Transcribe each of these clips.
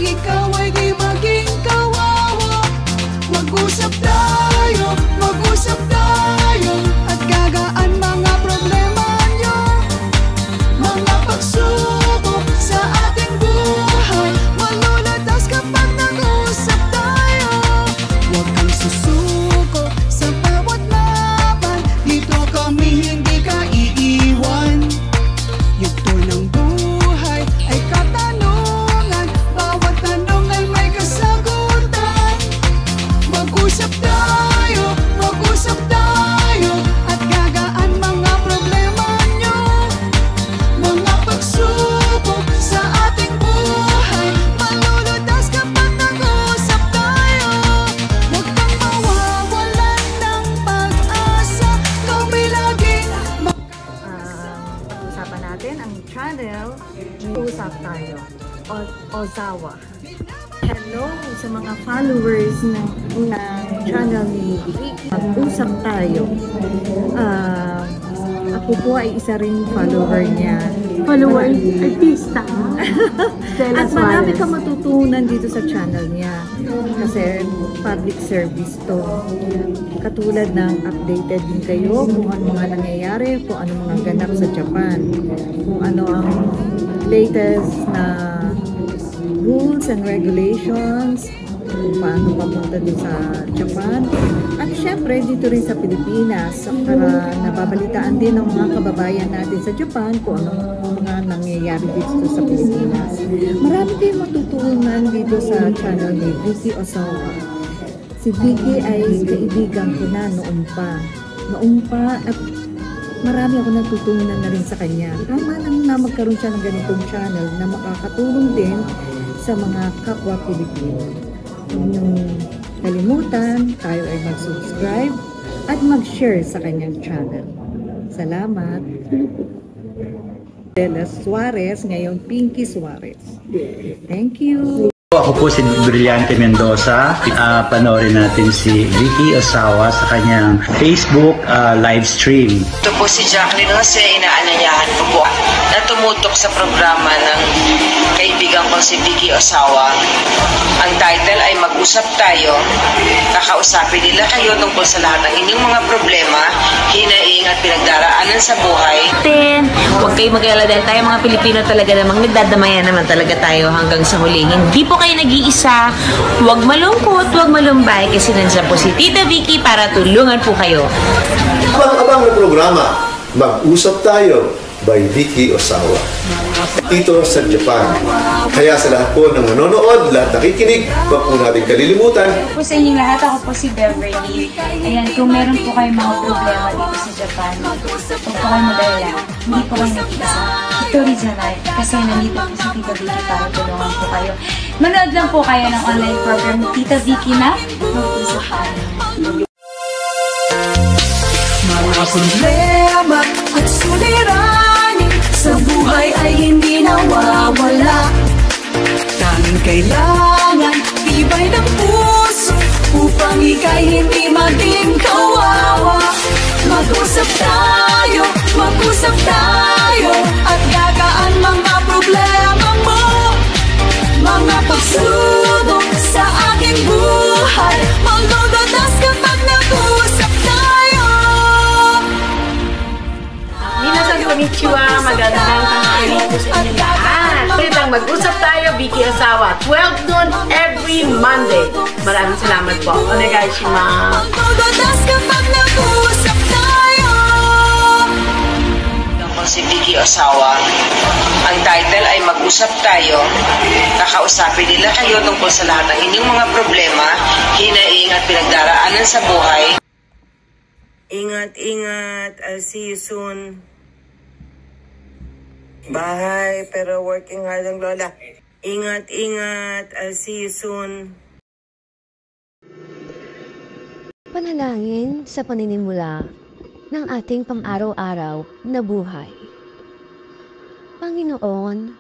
ikaw ay di maging kawawa. Mag-usap tayo, mag-usap tayo, at gagaan mga problema nyo. Mga pagsubok sa ating buhay, malulutas kapag nag-usap tayo. Huwag kang susuko sa bawat laban, dito kami hindi ka iiwan. Yugto ng buhay ay katanungan, bawat tanong ay may kasagutan. Mag-usap tayo, at gagaan mga problema nyo. Mga pagsubok sa ating buhay, malulutas kapag nag-usap tayo. Huwag kang mawawalan ng pag-asa, kami laging Pag-usapan natin ang channel Usap Tayo Ozawa. Hello sa mga followers ng channel ni Mag-usap Tayo. Ako po ay isa rin follower niya. Follower, artista. At marami kang matutunan dito sa channel niya. Kasi public service to. Katulad ng updated din kayo kung ano mga nangyayari, kung ano mga ganap sa Japan, kung ano ang latest na rules and regulations, kung paano papunta din sa Japan. At syempre dito rin sa Pilipinas para nababalitaan din ng mga kababayan natin sa Japan kung ano mga nangyayari dito sa Pilipinas. Marami kayong matutunan dito sa channel ni Vicky Ozawa. Si Vicky ay kaibigan ko na noon pa at marami ako natutunan na rin sa kanya. Tama lang na magkaroon siya ng ganitong channel na makakatulong din sa mga kapwa Pilipino. Huwag niyong kalimutan, tayo ay mag-subscribe at mag-share sa kanyang channel. Salamat! Dela Suarez, ngayon Pinky Suarez. Thank you! Ako po si Brillante Mendoza. Panoorin natin si Vicky Ozawa sa kanyang Facebook live stream. Ito po si Jacqueline Jose, inaanyayahan ko po na tumutok sa programa ng kaibigan ko si Vicky Ozawa. Ang title ay Mag-usap Tayo. Kakausapin nila kayo tungkol sa lahat ng inyong mga problema, hinaing at pinagdaraanan sa buhay. Huwag kayo mag-alala dahil tayo mga Pilipino talaga namang nagdadamayan naman talaga tayo hanggang sa huli. Hindi po kayo nag-iisa, huwag malungkot, huwag malumbay kasi nandiyan po si Tita Vicky para tulungan po kayo. Abang-abang na programa, Mag-usap Tayo by Vicky Ozawa. Dito sa Japan. Kaya sa lahat po ng nanonood, lahat nakikinig, huwag po natin kalilimutan. Po sa inyong lahat, ako po si Beverly. Ayan, kung meron po kayong mga problema dito sa Japan, huwag po kayo mag-alala. Hindi po kayo nag-iisa. Hitori janai. Kasi nandito po si Tita Vicky para tulungan po kayo. Manood lang po kayo ng online program ni Tita Vicky na Mag-usap Tayo. Mga problema at suliranin sa buhay ay hindi nawawala. Tanging kailangan tibay ng puso upang ika'y hindi maging kawawa. Mag-usap tayo at gagaan mga problema mo. Mga pagsubok sa aking buhay, malulutas kapag nag-usap tayo. Minasan konnichiwa, magandang tanghali po sa inyo lahat. Pwedeng mag-usap tayo, Vicky Ozawa, 12 noon every Monday. Maraming salamat po. Onegaishimasu. Malulutas kapag nag-usap tayo. Ako si Vicky Ozawa. Ang title ay Mag-usap Tayo. Kakausapin nila kayo tungkol sa lahat ng inyong mga problema, hinaing at pinagdaraanan sa buhay. Ingat. I'll see you soon. Bahay, pero working hard ang lola. Ingat. I'll see you soon. Panalangin sa paninimula ng ating pang-araw-araw na buhay. Panginoon,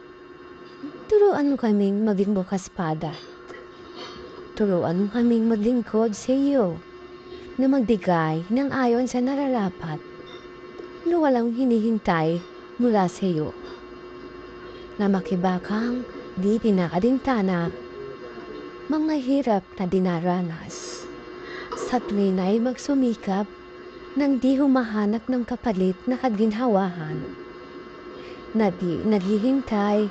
turuan mo kaming maging bukas pada. Turuan mo kaming maglingkod sa iyo na magdigay ng ayon sa nararapat na walang hinihintay mula sa iyo. Na makibakang di pinakadintana mga hirap na dinaranas. Sa tuwin ay magsumikap nang di humahanap ng kapalit na kaginhawahan. Na di naghihintay,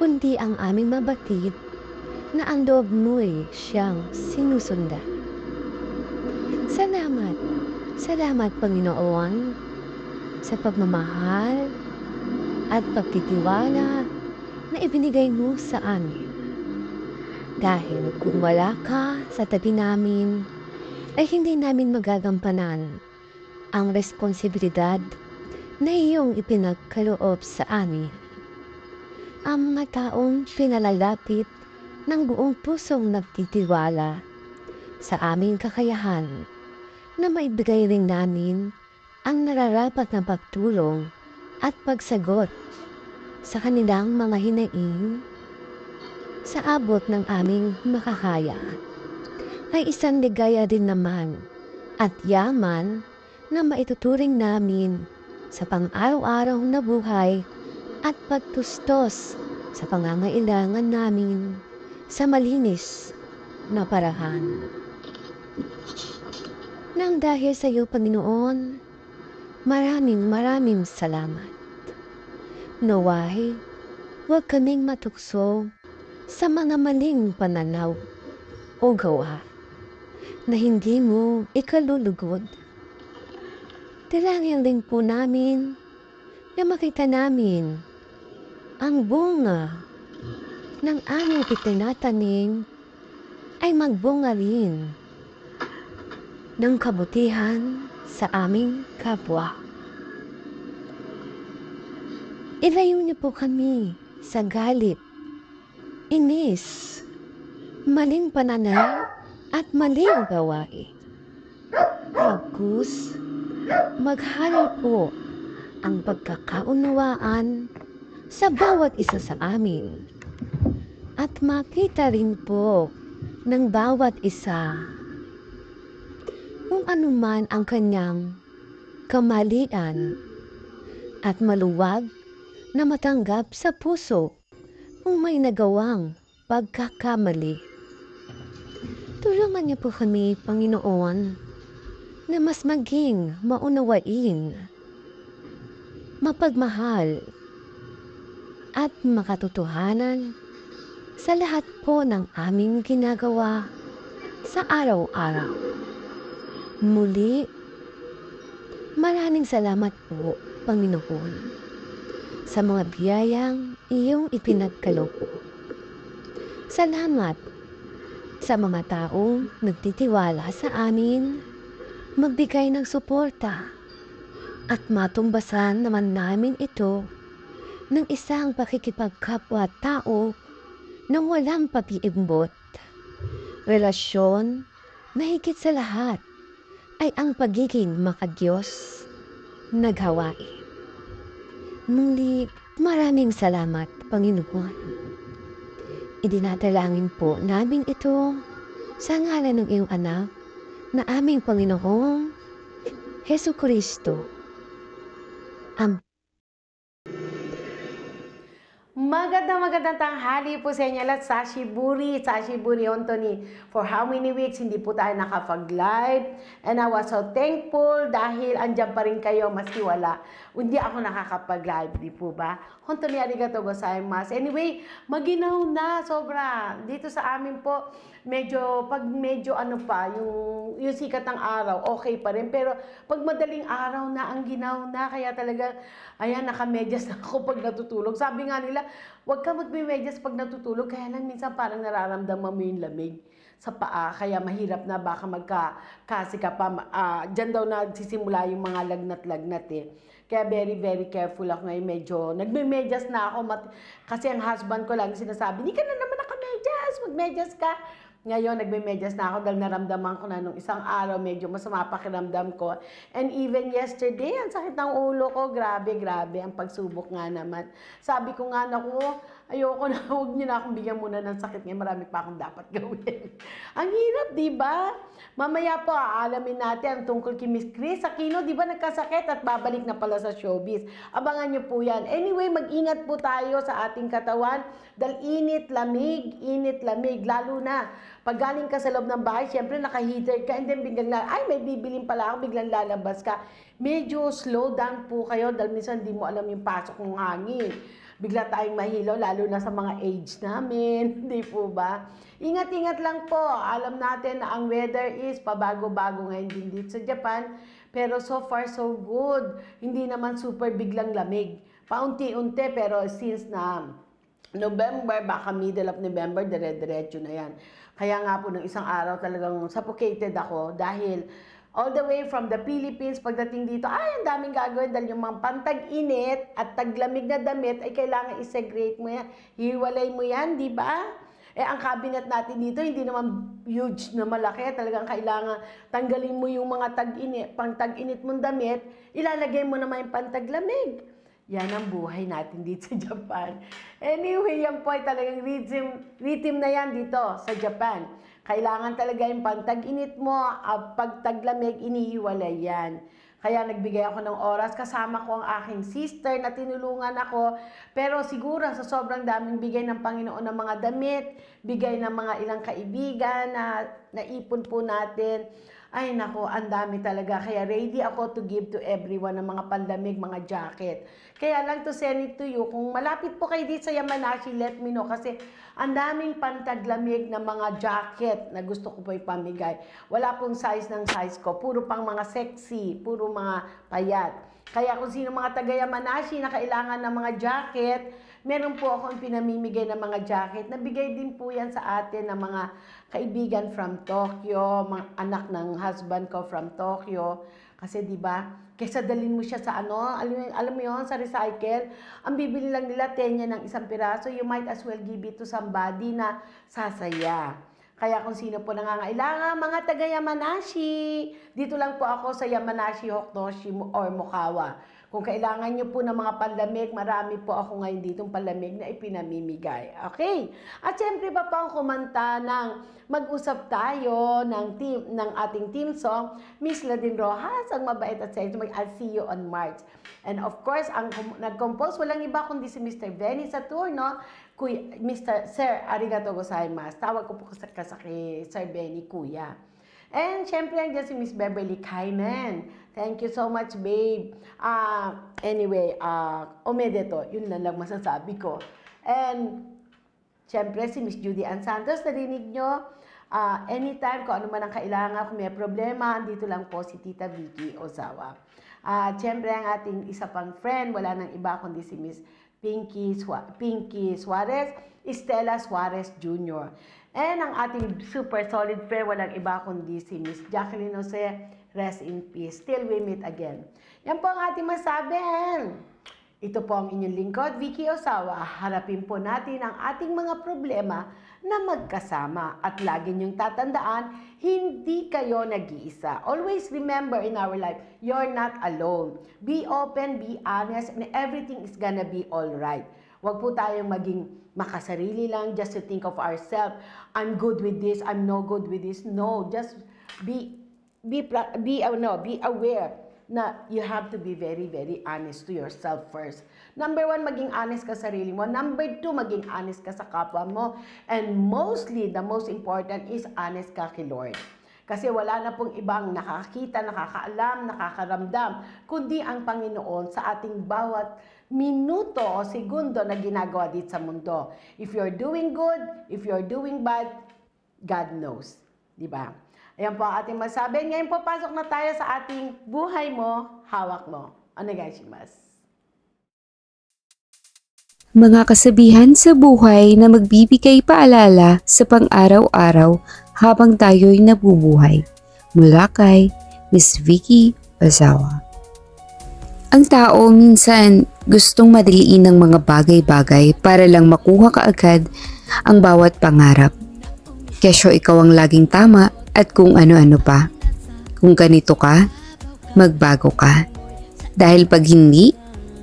kundi ang aming mabatid na ang loob mo'y siyang sinusundan. Salamat, salamat Panginoon sa pagmamahal at pagtitiwala na ibinigay mo sa amin. Dahil kung wala ka sa tabi namin, ay hindi namin magagampanan ang responsibilidad na iyong ipinagkaloob sa amin. Ang mga taong pinalalapit ng buong pusong nagtitiwala sa aming kakayahan na maibigay rin namin ang nararapat na pagtulong at pagsagot sa kanilang mga hinaing sa abot ng aming makakaya ay isang ligaya din naman at yaman na maituturing namin sa pang-araw-araw na buhay at pagtustos sa pangangailangan namin sa malinis na paraan. Nang dahil sa iyo, Panginoon, maraming salamat. Naway, huwag kaming matukso sa mga maling pananaw o gawa na hindi mo ikalulugod. Dalangin din po namin na makita namin ang bunga ng aming itinatanim ay magbunga rin ng kabutihan sa aming kapwa. Ilayo niyo po kami sa galit, inis, maling pananaw at maling gawain. Pagkus, maghalo po ang pagkakaunawaan sa bawat isa sa amin at makita rin po ng bawat isa kung anuman ang kanyang kamalian at maluwag na matanggap sa puso kung may nagawang pagkakamali. Tulungan niyo po kami, Panginoon, na mas maging maunawain, mapagmahal, at makatotohanan sa lahat po ng aming ginagawa sa araw-araw. Muli, maraming salamat po, Panginoon, sa mga biyayang iyong ipinagkaloob. Salamat sa mga taong nagtitiwala sa amin, magbigay ng suporta, at matumbasan naman namin ito ng isang pakikipagkapwa-tao nang walang pag-iimbot. Relasyon na higit sa lahat ay ang pagiging makadiyos na gawain. Muli, maraming salamat, Panginoon. Idinadalangin po namin ito sa ngalan ng iyong anak na aming Panginoong Hesukristo. Amen. Magandang tanghali po sa inyo lahat. Sashi Buri Anthony. For how many weeks hindi po tayo nakapag-live. And I was so thankful dahil andyan pa rin kayo maski wala. Hindi ako nakakapag-live, di po ba? Anthony, arigatou gozaimasu. Anyway, maginaw na sobra. Dito sa amin po, pag medyo ano pa, yung sikat ng araw, okay pa rin. Pero pag madaling araw na, ang ginaw na, kaya talaga, ayan, nakamedyas na ako pag natutulog. Sabi nga nila, huwag ka magmemedyas pag natutulog, kaya lang minsan parang nararamdaman mo yung lamig sa paa, kaya mahirap na baka magkakasi ka pa. Diyan daw nagsisimula yung mga lagnat-lagnat eh. Kaya very careful ako ngayon. Medyo nagme-medyas na ako. Kasi ang husband ko lang sinasabi, hindi ka na naman naka-medyas, mag-medyas ka. Ngayon, nagme-medyas na ako dahil naramdaman ko na nung isang araw, medyo masama pakiramdam ko. And even yesterday, ang sakit ng ulo ko, grabe, ang pagsubok nga naman. Sabi ko nga, naku, ayoko na, huwag niyo na akong bigyan muna ng sakit ngayon, marami pa akong dapat gawin. Ang hirap, di ba? Mamaya po, aalamin natin ang tungkol kay Miss Chris Aquino, di ba nagkasakit at babalik na pala sa showbiz. Abangan niyo po yan. Anyway, mag-ingat po tayo sa ating katawan dahil init, lamig, lalo na pag galing ka sa loob ng bahay, syempre naka-heater ka, and then biglang, may bibilin pala ako, biglang lalabas ka. Medyo slow down po kayo dahil minsan di mo alam yung pasok ng hangin. Bigla tayong mahilaw, lalo na sa mga age namin, di po ba? Ingat-ingat lang po. Alam natin na ang weather is pabago-bago ngayon din dito sa Japan, pero so far so good. Hindi naman super biglang lamig. Paunti-unti, pero since na November, baka middle of November, dire-diretso na yan. Kaya nga po, ng isang araw talagang suffocated ako dahil all the way from the Philippines, pagdating dito, ang daming gagawin dahil yung mga pantag-init at taglamig na damit ay kailangan i-segregate mo yan. Hiwalay mo yan, di ba? Ang cabinet natin dito, hindi naman huge na malaki. Talagang kailangan tanggalin mo yung mga pang-tag-init mong damit, ilalagay mo naman yung pantaglamig. Yan ang buhay natin dito sa Japan. Anyway, yan po ay talagang rhythm na yan dito sa Japan. Kailangan talaga yung pantag-init mo, pag taglamig, inihiwalay yan. Kaya nagbigay ako ng oras, kasama ko ang aking sister na tinulungan ako. Pero siguro sa sobrang daming bigay ng Panginoon ng mga damit, bigay ng mga ilang kaibigan na naipon po natin. Ay nako, ang dami talaga. Kaya ready ako to give to everyone ng mga pandamig, mga jacket. Kaya lang to send it to you. Kung malapit po kayo dito sa Yamanashi, let me know. Kasi ang daming pantaglamig na mga jacket na gusto ko po ipamigay. Wala pong size ng size ko. Puro pang mga sexy, puro mga payat. Kaya kung sino mga taga Yamanashi na kailangan ng mga jacket, meron po akong pinamimigay ng mga jacket. Nabigay din po yan sa atin ng mga kaibigan from Tokyo, mga anak ng husband ko from Tokyo. Kasi di ba, kaysa dalhin mo siya sa alam mo yun, sa recycle, ang bibili lang nila 10 yan ng isang piraso, you might as well give it to somebody na sasaya. Kaya kung sino po nangangailangan, mga taga Yamanashi, dito lang po ako sa Yamanashi, Hokutoshi, or Mokawa. Kung kailangan nyo po ng mga panlamig, marami po ako ngayon ditong panlamig na ipinamimigay. Okay? At syempre pa po ang kumanta ng Mag-usap Tayo ng ating team song, Miss Ladin Rojas, ang mabait at sa'yo, I'll see you on March. And of course, ang nag-compose, walang iba kundi si Mr. Benny Saturno, Sir, arigato gozaimasu. Tawag ko po kay Sir Benny, Kuya. And syempre, andyan si Miss Beverly Kaiman. Thank you so much, babe. Anyway, omedeto. Yun lang masasabi ko. And syempre, si Miss Judy Ann Santos, narinig nyo. Anytime, kung ano man ang kailangan, kung may problema, dito lang po si Tita Vicky Ozawa. Syempre, ang ating isa pang friend, wala nang iba kundi si Miss Pinky Suarez, Estela Suarez Jr. And ang ating super solid friend, walang iba kundi si Miss Jacqueline Jose, rest in peace. Till we meet again. Yan po ang ating masabi. Ito po ang inyong lingkod, Vicky Ozawa. Harapin po natin ang ating mga problema na magkasama. At lagi niyong tatandaan, hindi kayo nag-iisa. Always remember in our life, you're not alone. Be open, be honest, and everything is gonna be alright. Huwag po tayong maging makasarili lang just to think of ourselves. I'm good with this, I'm no good with this. No, just be aware na you have to be very, very honest to yourself first. Number 1, maging honest ka sa sarili mo. Number 2, maging honest ka sa kapwa mo. And mostly, the most important is honest ka kay Lord. Kasi wala na pong ibang nakakita, nakakaalam, nakakaramdam, kundi ang Panginoon sa ating bawat minuto o segundo na ginagawa dito sa mundo. If you're doing good, if you're doing bad, God knows. Diba? Ayan po ang ating masabi. Ngayon po, pasok na tayo sa ating buhay mo, hawak mo. Onegaishimasu. Mga kasabihan sa buhay na magbibigay paalala sa pang-araw-araw habang tayo'y nabubuhay. Mula kay Miss Vicky Ozawa. Ang tao minsan gustong madaliin ng mga bagay-bagay para lang makuha kaagad ang bawat pangarap. Kesyo ikaw ang laging tama at kung ano-ano pa. Kung ganito ka, magbago ka. Dahil pag hindi,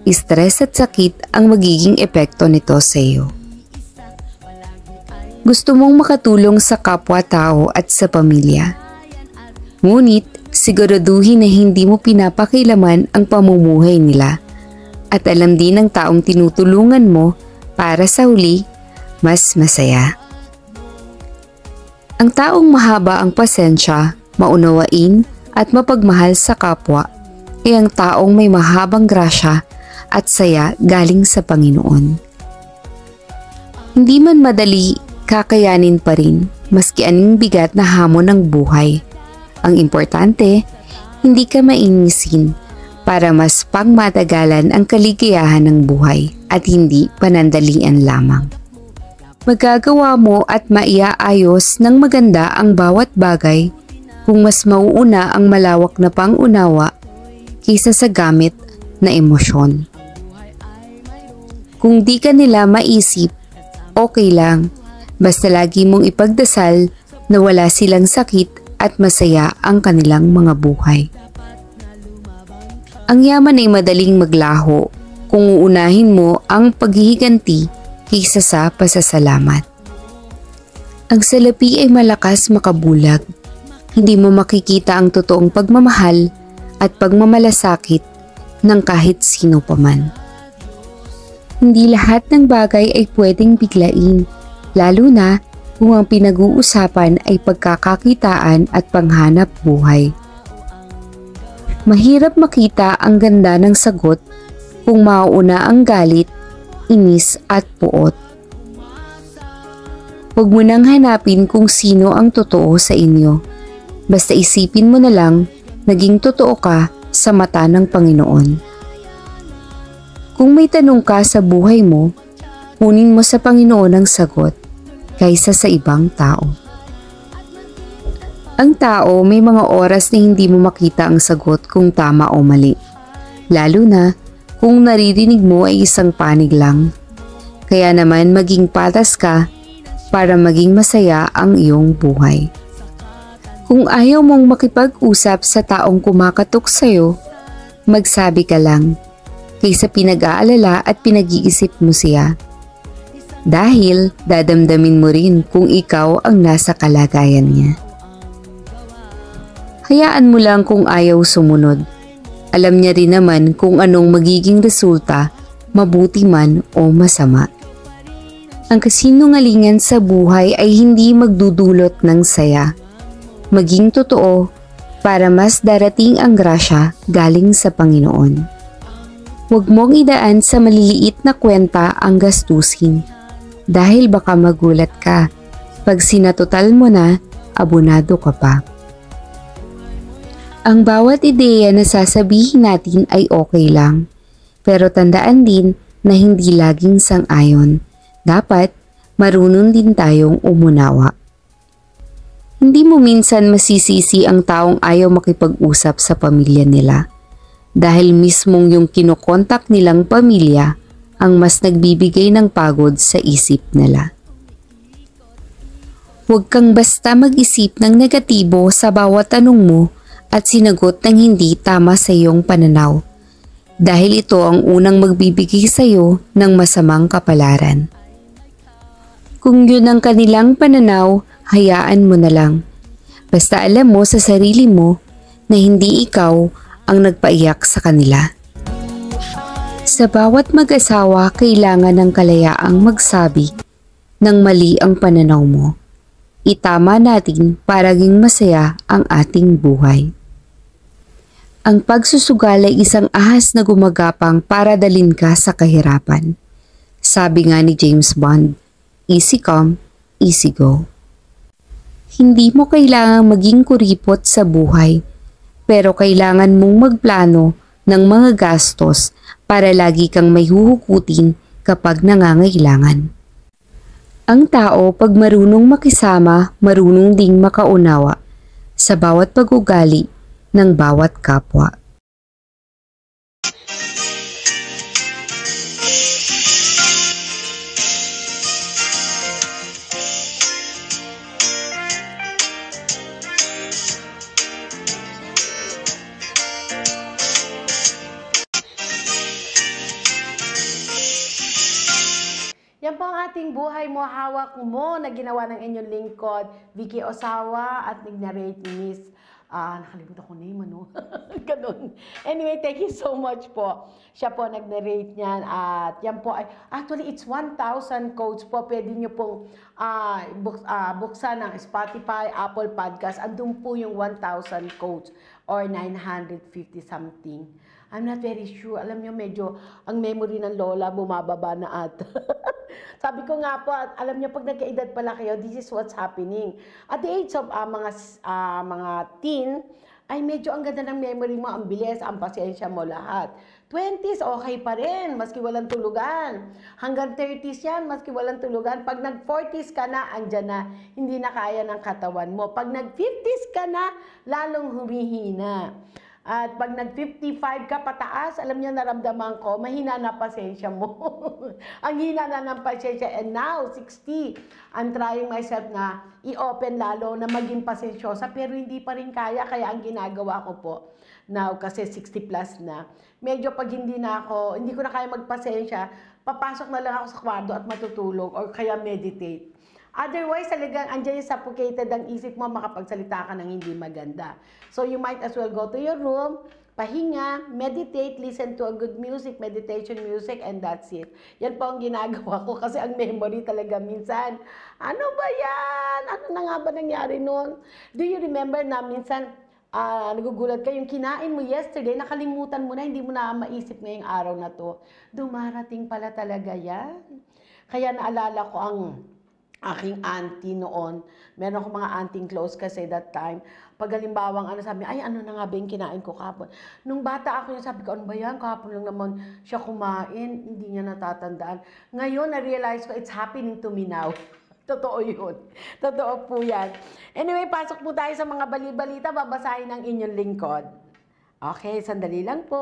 stress at sakit ang magiging epekto nito sa iyo. Gusto mong makatulong sa kapwa-tao at sa pamilya. Ngunit, siguraduhin na hindi mo pinapakilaman ang pamumuhay nila at alam din ng taong tinutulungan mo para sa huli, mas masaya. Ang taong mahaba ang pasensya, maunawain at mapagmahal sa kapwa ay ang taong may mahabang grasya at saya galing sa Panginoon. Hindi man madali, kakayanin pa rin maski aning bigat na hamon ng buhay. Ang importante, hindi ka mainisin para mas pangmatagalan ang kaligayahan ng buhay at hindi panandalian lamang. Magagawa mo at maiaayos ng maganda ang bawat bagay kung mas mauuna ang malawak na pangunawa kaysa sa gamit na emosyon. Kung di ka nila maisip, okay lang, basta lagi mong ipagdasal na wala silang sakit at masaya ang kanilang mga buhay. Ang yaman ay madaling maglaho kung uunahin mo ang paghihiganti kaysa sa pasasalamat. Ang salapi ay malakas makabulag. Hindi mo makikita ang totoong pagmamahal at pagmamalasakit ng kahit sino paman. Hindi lahat ng bagay ay pwedeng biglain, lalo na kung ang pinag-uusapan ay pagkakakitaan at panghanap buhay. Mahirap makita ang ganda ng sagot kung mauuna ang galit, inis at puot. Huwag mo nang hanapin kung sino ang totoo sa inyo. Basta isipin mo na lang, naging totoo ka sa mata ng Panginoon. Kung may tanong ka sa buhay mo, kunin mo sa Panginoon ang sagot kaysa sa ibang tao. Ang tao may mga oras na hindi mo makita ang sagot kung tama o mali. Lalo na kung naririnig mo ay isang panig lang. Kaya naman maging patas ka para maging masaya ang iyong buhay. Kung ayaw mong makipag-usap sa taong kumakatok sa'yo, magsabi ka lang kaysa pinag-aalala at pinag-iisip mo siya. Dahil dadamdamin mo rin kung ikaw ang nasa kalagayan niya. Hayaan mo lang kung ayaw sumunod. Alam niya rin naman kung anong magiging resulta, mabuti man o masama. Ang kasinungalingan sa buhay ay hindi magdudulot ng saya. Maging totoo para mas darating ang grasya galing sa Panginoon. Huwag mong idaan sa maliliit na kwenta ang gastusin dahil baka magulat ka pag sinatotal mo na, abonado ka pa. Ang bawat ideya na sasabihin natin ay okay lang, pero tandaan din na hindi laging sang-ayon. Dapat marunong din tayong umunawa. Hindi mo minsan masisisi ang taong ayaw makipag-usap sa pamilya nila dahil mismong yung kinokontak nilang pamilya ang mas nagbibigay ng pagod sa isip nila. Huwag kang basta mag-isip ng negatibo sa bawat tanong mo at sinagot ng hindi tama sa iyong pananaw dahil ito ang unang magbibigay sa iyo ng masamang kapalaran. Kung yun ang kanilang pananaw, hayaan mo na lang. Basta alam mo sa sarili mo na hindi ikaw ang nagpaiyak sa kanila. Sa bawat mag-asawa, kailangan ng kalayaang magsabi ng mali ang pananaw mo. Itama natin para maging masaya ang ating buhay. Ang pagsusugal ay isang ahas na gumagapang para dalin ka sa kahirapan. Sabi nga ni James Bond, easy come, easy go. Hindi mo kailangang maging kuripot sa buhay, pero kailangan mong magplano ng mga gastos para lagi kang may huhukutin kapag nangangailangan. Ang tao pag marunong makisama, marunong ding makaunawa sa bawat pag-ugali ng bawat kapwa. Yan po ang ating buhay mo, hawak mo na ginawa ng inyong lingkod, Vicky Osawa, at nag-narrate ni Miss nakalimutan ko name, ano? Ganun. Anyway, thank you so much po. Siya po nag-narrate niyan at yan po ay, actually, it's 1,000 codes po. Pwede nyo pong buksan ng Spotify, Apple Podcast. Andun po yung 1,000 codes or 950 something. I'm not very sure. Alam nyo, medyo ang memory ng lola bumababa na at. Sabi ko nga po, alam niyo, pag nagkaedad pala kayo, this is what's happening. At the age of mga teen, ay medyo ang ganda ng memory mo, ang bilis, ang pasensya mo lahat. 20s, okay pa rin, maski walang tulugan. Hanggang 30s yan, maski walang tulugan. Pag nag-40s ka na, andyan na, hindi na kaya ng katawan mo. Pag nag-50s ka na, lalong humihina. At pag nag-55 ka pataas, alam niyo, naramdaman ko, mahina na pasensya mo. Ang hina na ng pasensya. And now, 60, I'm trying myself na i-open lalo na maging pasensyosa, pero hindi pa rin kaya. Kaya ang ginagawa ko po, now, kasi 60 plus na, medyo pag hindi ko na kaya magpasensya, papasok na lang ako sa kwarto at matutulog or kaya meditate. Otherwise, talagang andyan yung suffocated ang isip mo, makapagsalita ka ng hindi maganda. So, you might as well go to your room, pahinga, meditate, listen to a good music, meditation music, and that's it. Yan po ang ginagawa ko kasi ang memory talaga minsan, ano ba yan? Ano na nga ba nangyari noon? Do you remember na minsan, nagugulat ka, yung kinain mo yesterday, nakalimutan mo na, hindi mo na maisip ngayong araw na to. Dumarating pala talaga yan. Kaya naalala ko ang aking auntie noon. Meron akong mga aunting close kasi that time. Pag halimbawang sabi, ay ano na nga ba yung kinain ko kahapon. Nung bata ako, sabi ko, ano ba yan? Kahapon lang naman siya kumain. Hindi niya natatandaan. Ngayon, na-realize ko, it's happening to me now. Totoo yun. Totoo po yan. Anyway, pasok po tayo sa mga bali-balita. Babasahin ng inyong lingkod. Okay, sandali lang po.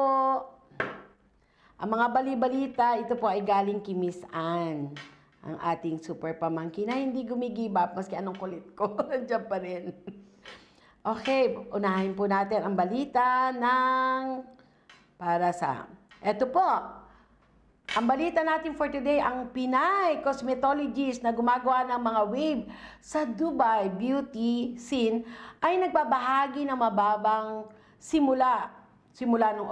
Ang mga bali-balita, ito po ay galing kay Miss Ann. Ang ating super pamangkin na hindi gumigibap maski anong kulit ko. Nandiyan pa rin. Okay, unahin po natin ang balita ng Eto po. Ang balita natin for today, ang Pinay cosmetologist na gumagawa ng mga wave sa Dubai beauty scene ay nagbabahagi ng mababang simula nung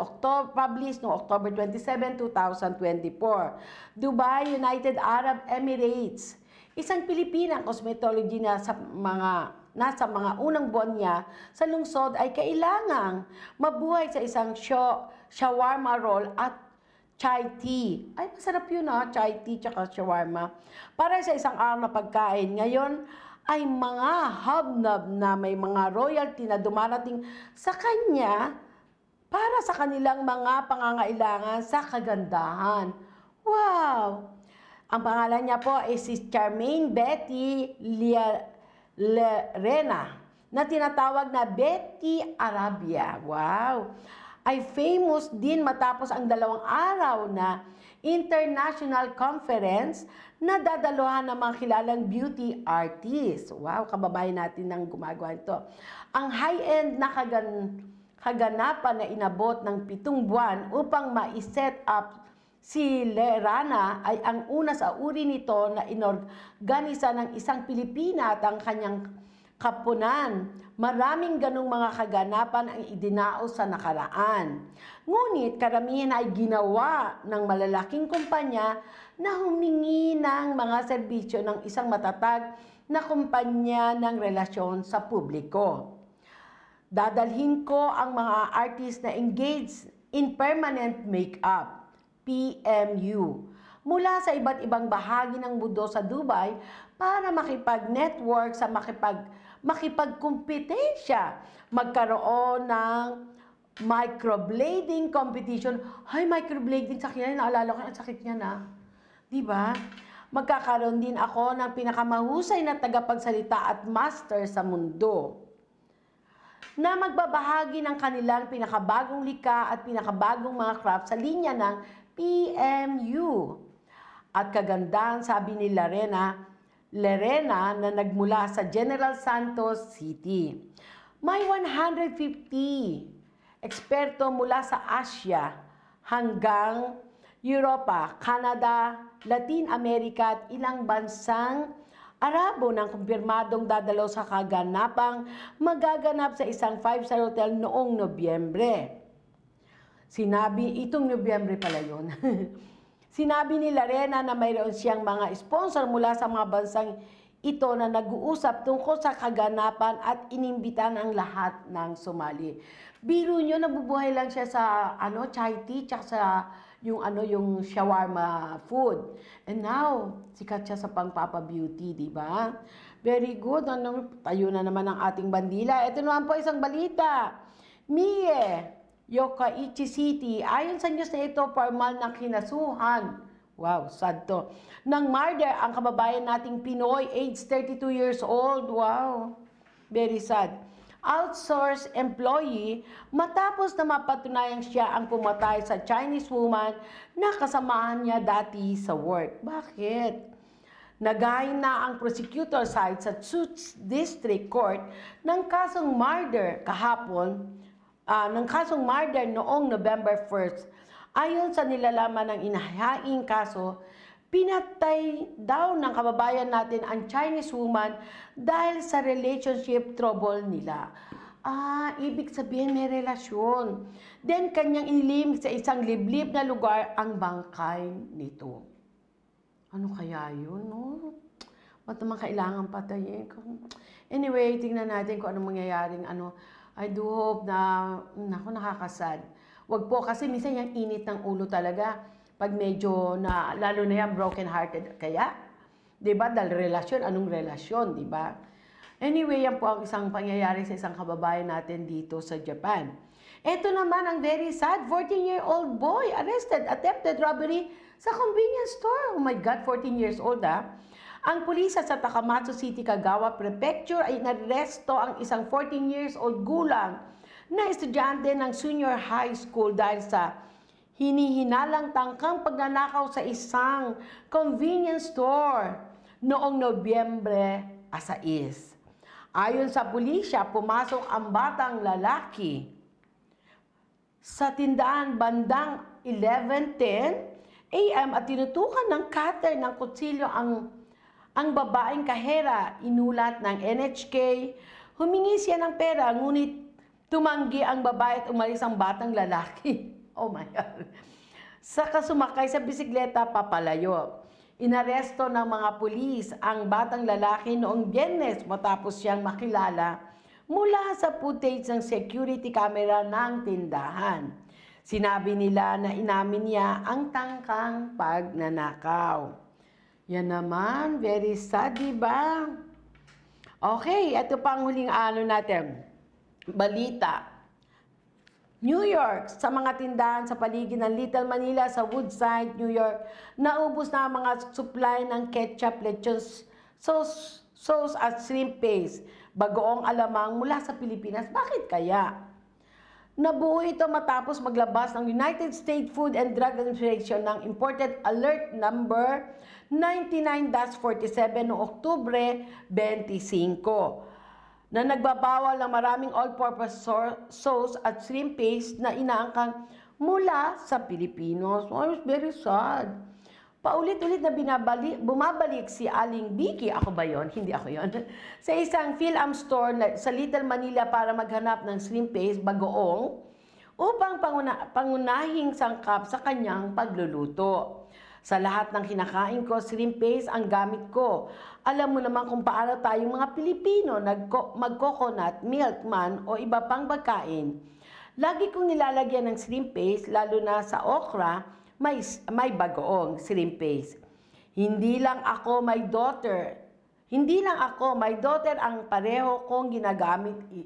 published noong October 27, 2024. Dubai, United Arab Emirates. Isang Pilipinang cosmetology na nasa mga unang buwan niya sa lungsod ay kailangang mabuhay sa isang shawarma roll at chai tea. Ay, masarap yun chai tea tsaka shawarma. Para sa isang araw na pagkain. Ngayon ay mga hobnob na may mga royalty na dumarating sa kanya para sa kanilang mga pangangailangan sa kagandahan. Wow! Ang pangalan niya po ay si Charmaine Betty Lerena, na tinatawag na Betty Arabia. Wow! Ay famous din matapos ang 2 araw na international conference na dadaluhan ng mga kilalang beauty artists. Wow! Kababayan natin ang gumagawa ito. Ang high-end na kaganapan na inabot ng 7 buwan upang ma-set up si Lerana ay ang una sa uri nito na inorganisa ng isang Pilipina at ang kanyang kapunan. Maraming ganong mga kaganapan ang idinaos sa nakaraan. Ngunit karamihan ay ginawa ng malalaking kumpanya na humingi ng mga serbisyo ng isang matatag na kumpanya ng relasyon sa publiko. Dadalhin ko ang mga artist na engaged in permanent makeup, PMU, mula sa iba't ibang bahagi ng mundo sa Dubai para makipag-network sa makipagkumpetensya, magkaroon ng microblading competition. Ay, microblading, sakit yan. Naalala ko, ang sakit niya na. Diba? Magkakaroon din ako ng pinakamahusay na tagapagsalita at master sa mundo na magbabahagi ng kanilang pinakabagong lika at pinakabagong mga craft sa linya ng PMU. At kagandahan, sabi ni Lerena na nagmula sa General Santos City. May 150 eksperto mula sa Asia hanggang Europa, Canada, Latin America at ilang bansang Arabo nang kumpirmadong dadalaw sa kaganapang magaganap sa isang 5-star hotel noong Nobyembre. Itong Nobyembre pala yun. Sinabi ni Larena na mayroon siyang mga sponsor mula sa mga bansang ito na nag-uusap tungkol sa kaganapan at inimbitan ang lahat ng sumali. Biro nyo, nabubuhay lang siya sa chai tea tsaka sa yung shawarma food. And now, sikat siya sa pang-Papa Beauty, di ba? Very good. Tayo na naman ang ating bandila. Ito naman po isang balita. Mie, Yokkaichi City, ayon sa news na ito, formal na kinasuhan. Wow, sad to. Nang murder ang kababayan nating Pinoy, age 32 years old. Wow, very sad. Outsourced employee matapos na mapatunayan siya ang pumatay sa Chinese woman na kasamahan niya dati sa work. Bakit? Nagahin na ang prosecutor side sa Tsuts District Court ng kasong murder kahapon, ng kasong murder noong November 1st. Ayon sa nilalaman ng inahaing kaso, pinatay daw ng kababayan natin ang Chinese woman dahil sa relationship trouble nila. Ibig sabihin may relasyon. Then kanyang inilim sa isang liblib na lugar ang bangkay nito. Ano kaya yun, no? Ba't naman kailangan patayin? Anyway, tingnan natin kung anong mangyayaring I do hope na, nakakasad. Wag po kasi minsan yung init ng ulo talaga pag medyo lalo na yan broken-hearted. Kaya, di ba, dahil relasyon, anong relasyon, di ba? Anyway, yan po ang isang pangyayari sa isang kababayan natin dito sa Japan. Ito naman ang very sad, 14-year-old boy arrested, attempted robbery sa convenience store. Oh my God, 14 years old Ang pulisya sa Takamatsu City, Kagawa Prefecture ay inaresto ang isang 14 years old gulang na estudyante ng senior high school dahil sa hinihinalang tangkang pagnanakaw sa isang convenience store noong Nobyembre 6. Ayon sa pulisya, pumasok ang batang lalaki sa tindahan bandang 11:10 a.m. at tinutukan ng cutter ng kutsilyo ang babaeng kahera. Inulat ng NHK, humingi siya ng pera ngunit tumanggi ang babae at umalis ang batang lalaki. Oh my God. Saka sumakay sa bisikleta papalayo. Inaresto ng mga pulis ang batang lalaki noong Biyernes matapos siyang makilala mula sa footage ng security camera ng tindahan. Sinabi nila na inamin niya ang tangkang pagnanakaw. Yan naman, very sad, diba? Okay, ito pa ang huling natin. Balita. New York, sa mga tindahan sa paligid ng Little Manila sa Woodside, New York, naubos na ang mga supply ng ketchup, lechon sauce at shrimp paste, bagoong alamang mula sa Pilipinas. Bakit kaya? Nabuo ito matapos maglabas ng United States Food and Drug Administration ng Imported Alert Number 99-47 noong Oktubre 25. Na nagbabawal ng maraming all-purpose sauce at shrimp paste na inaangkang mula sa Pilipinos. Oh, it's very sad. Paulit-ulit na bumabalik si Aling Vicky, ako ba yon? Hindi ako yon. Sa isang Phil-Am store sa Little Manila para maghanap ng shrimp paste, bagoong, upang pangunahing sangkap sa kanyang pagluluto. Sa lahat ng kinakain ko, shrimp paste ang gamit ko. Alam mo naman kung paano tayong mga Pilipino mag-coconut, milk man o iba pang pagkain. Lagi kong nilalagyan ng shrimp paste, lalo na sa okra, may bagoong shrimp paste. Hindi lang ako, my daughter ang pareho kong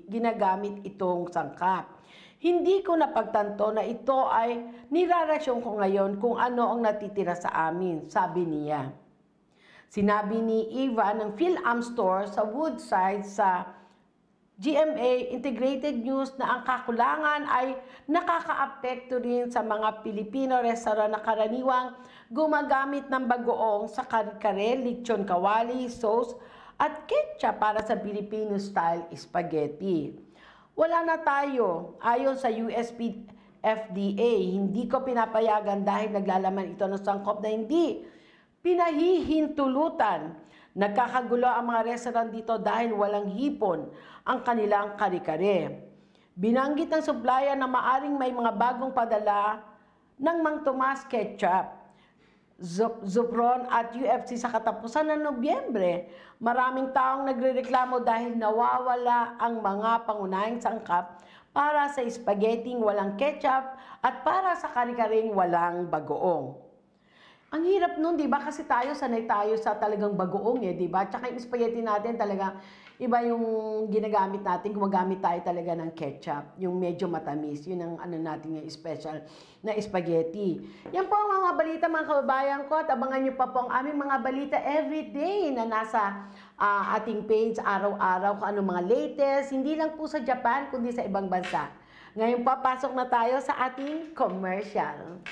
ginagamit itong sangkap. Hindi ko napagtanto na ito ay nirarasyon ko ngayon kung ano ang natitira sa amin, sabi niya. Sinabi ni Eva ng Phil-Am store sa Woodside sa GMA Integrated News na ang kakulangan ay nakakaapekto rin sa mga Pilipino restaurant na karaniwang gumagamit ng bagoong sa kare-kare, lechon kawali, sauce at ketchup para sa Filipino-style spaghetti. Wala na tayo. Ayon sa USP FDA. Hindi ko pinapayagan dahil naglalaman ito ng sangkop na hindi pinahihintulutan. Nagkakagulo ang mga restaurant dito dahil walang hipon ang kanilang kare-kare. Binanggit ng supplier na maaring may mga bagong padala ng Mang Tomas ketchup, Zupron at UFC sa katapusan ng Nobyembre. Maraming taong nagrereklamo dahil nawawala ang mga pangunahing sangkap para sa spaghetti walang ketchup at para sa kare-kareng walang bagoong. Ang hirap nun, di ba? Kasi sanay tayo sa talagang bagoong di ba? Tsaka yung spaghetti natin talaga, iba yung ginagamit natin, gumagamit tayo talaga ng ketchup, yung medyo matamis, yun ang natin yung special na spaghetti. Yan po ang mga balita mga kababayan ko at abangan nyo pa po ang aming mga balita everyday na nasa ating page araw-araw kung anong mga latest, hindi lang po sa Japan, kundi sa ibang bansa. Ngayon papasok na tayo sa ating commercial.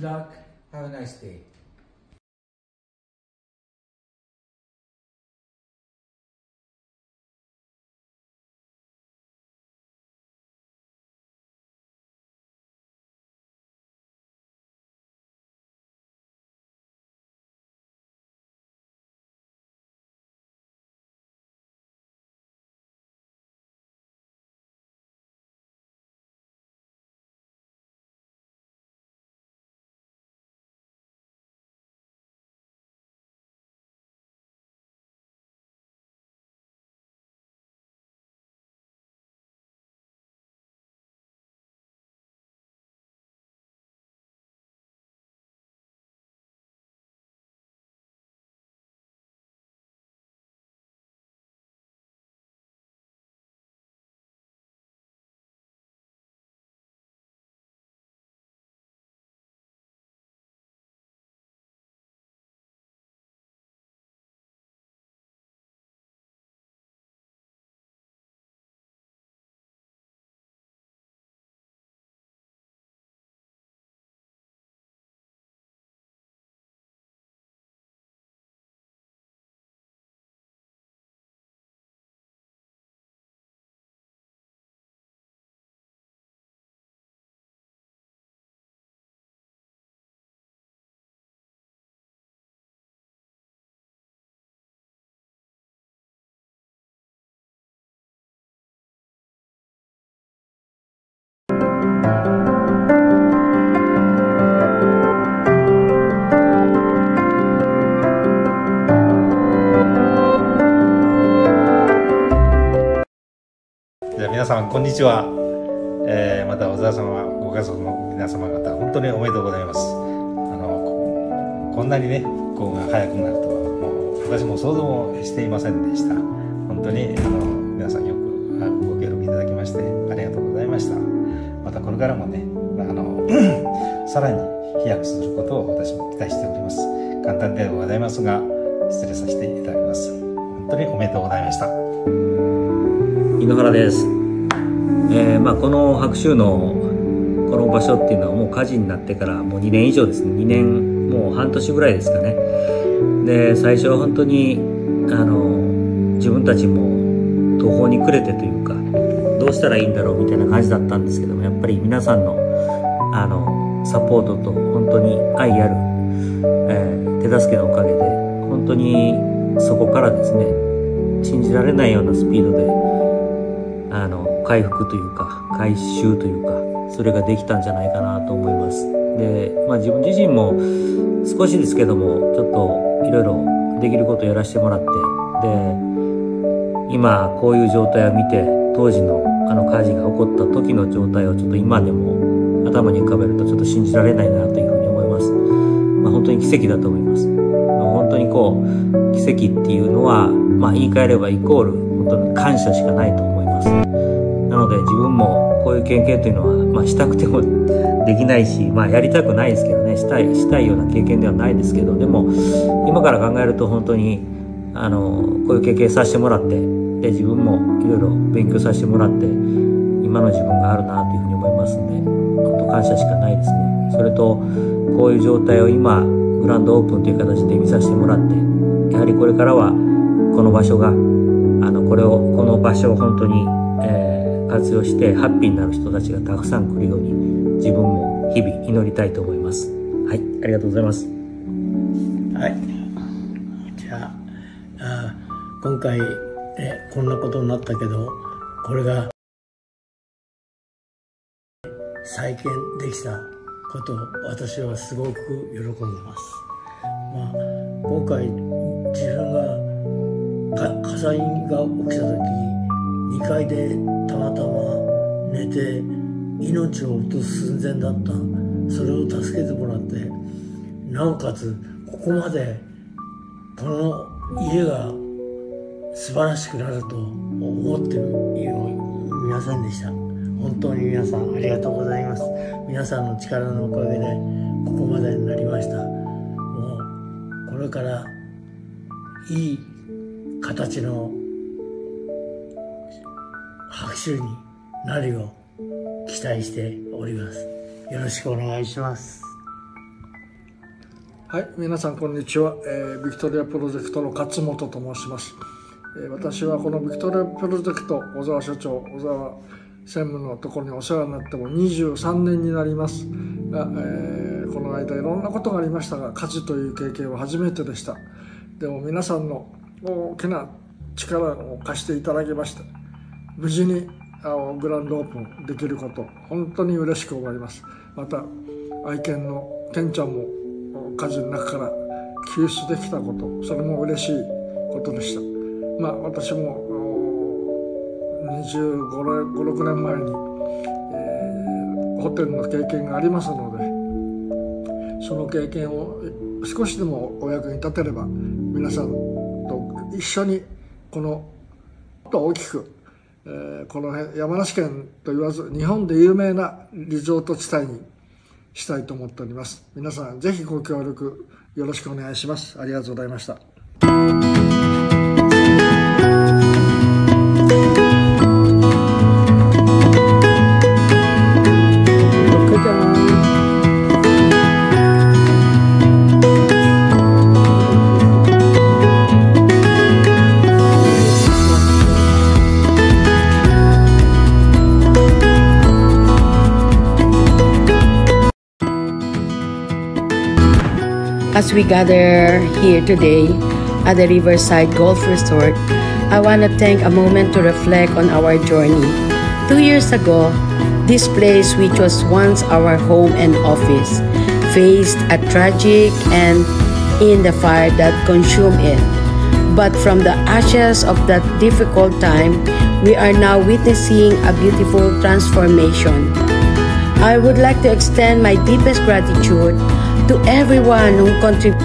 luck. Have a nice day.皆さんこんにちは、また小沢様ご家族の皆様方本当におめでとうございます。こんなにねこうが早くなるとはもう私も想像もしていませんでした。本当に皆さんよくご協力いただきましてありがとうございました。またこれからもねさらに飛躍することを私も期待しております。簡単ではございますが失礼させていただきます。本当におめでとうございました。井ノ原です。この白州のこの場所っていうのはもう火事になってからもう2年以上ですね。2年もう半年ぐらいですかね。で最初は本当に自分たちも途方に暮れてというかどうしたらいいんだろうみたいな感じだったんですけども、やっぱり皆さんのサポートと本当に愛ある、手助けのおかげで本当にそこからですね信じられないようなスピードで回復というか回収というかそれができたんじゃないかなと思います。で、自分自身も少しですけどもちょっといろいろできることをやらせてもらって、で今こういう状態を見て当時の火事が起こった時の状態をちょっと今でも頭に浮かべるとちょっと信じられないなというふうに思います。本当に奇跡だと思います。本当に奇跡っていうのは、言い換えればイコール本当に感謝しかないと思います。なので自分もこういう経験というのは、したくてもできないし、やりたくないですけどね、したいような経験ではないですけど、でも今から考えると本当にこういう経験させてもらって、で自分もいろいろ勉強させてもらって今の自分があるなというふうに思いますんで、本当感謝しかないですね。それとこういう状態を今グランドオープンという形で見させてもらって、やはりこれからはこの場所がこの場所を本当に、活用してハッピーになる人たちがたくさん来るように自分も日々祈りたいと思います。はい、ありがとうございます。はい、じゃあ今回、こんなことになったけどこれが再建できたことを私はすごく喜んでます。今回自分が火災が起きた時2階でたまたま寝て命を落とす寸前だった。それを助けてもらってなおかつここまでこの家が素晴らしくなると思っていませんでした。本当に皆さんありがとうございます。皆さんの力のおかげでここまでになりました。もうこれからいい形の白州になるよう期待しております。よろしくお願いします。はい、皆さんこんにちは、ビクトリアプロジェクトの勝本と申します。私はこのビクトリアプロジェクト小沢社長、小沢専務のところにお世話になっても23年になりますが、この間いろんなことがありましたが、家事という経験は初めてでした。でも皆さんの大きな力を貸していただきまして、無事にグランドオープンできること、本当に嬉しく思います。また愛犬のケンちゃんも家事の中から救出できたこと、それも嬉しいことでした。私も25、6年前に、ホテルの経験がありますので、その経験を少しでもお役に立てれば、皆さんと一緒にこのもっと大きく、この辺山梨県と言わず日本で有名なリゾート地帯にしたいと思っております。皆さんぜひご協力よろしくお願いします。ありがとうございました。As we gather here today at the Riverside Golf Resort, I want to take a moment to reflect on our journey. 2 years ago, this place, which was once our home and office, faced a tragic end in the fire that consumed it. But from the ashes of that difficult time, we are now witnessing a beautiful transformation. I would like to extend my deepest gratitude to everyone who contributed.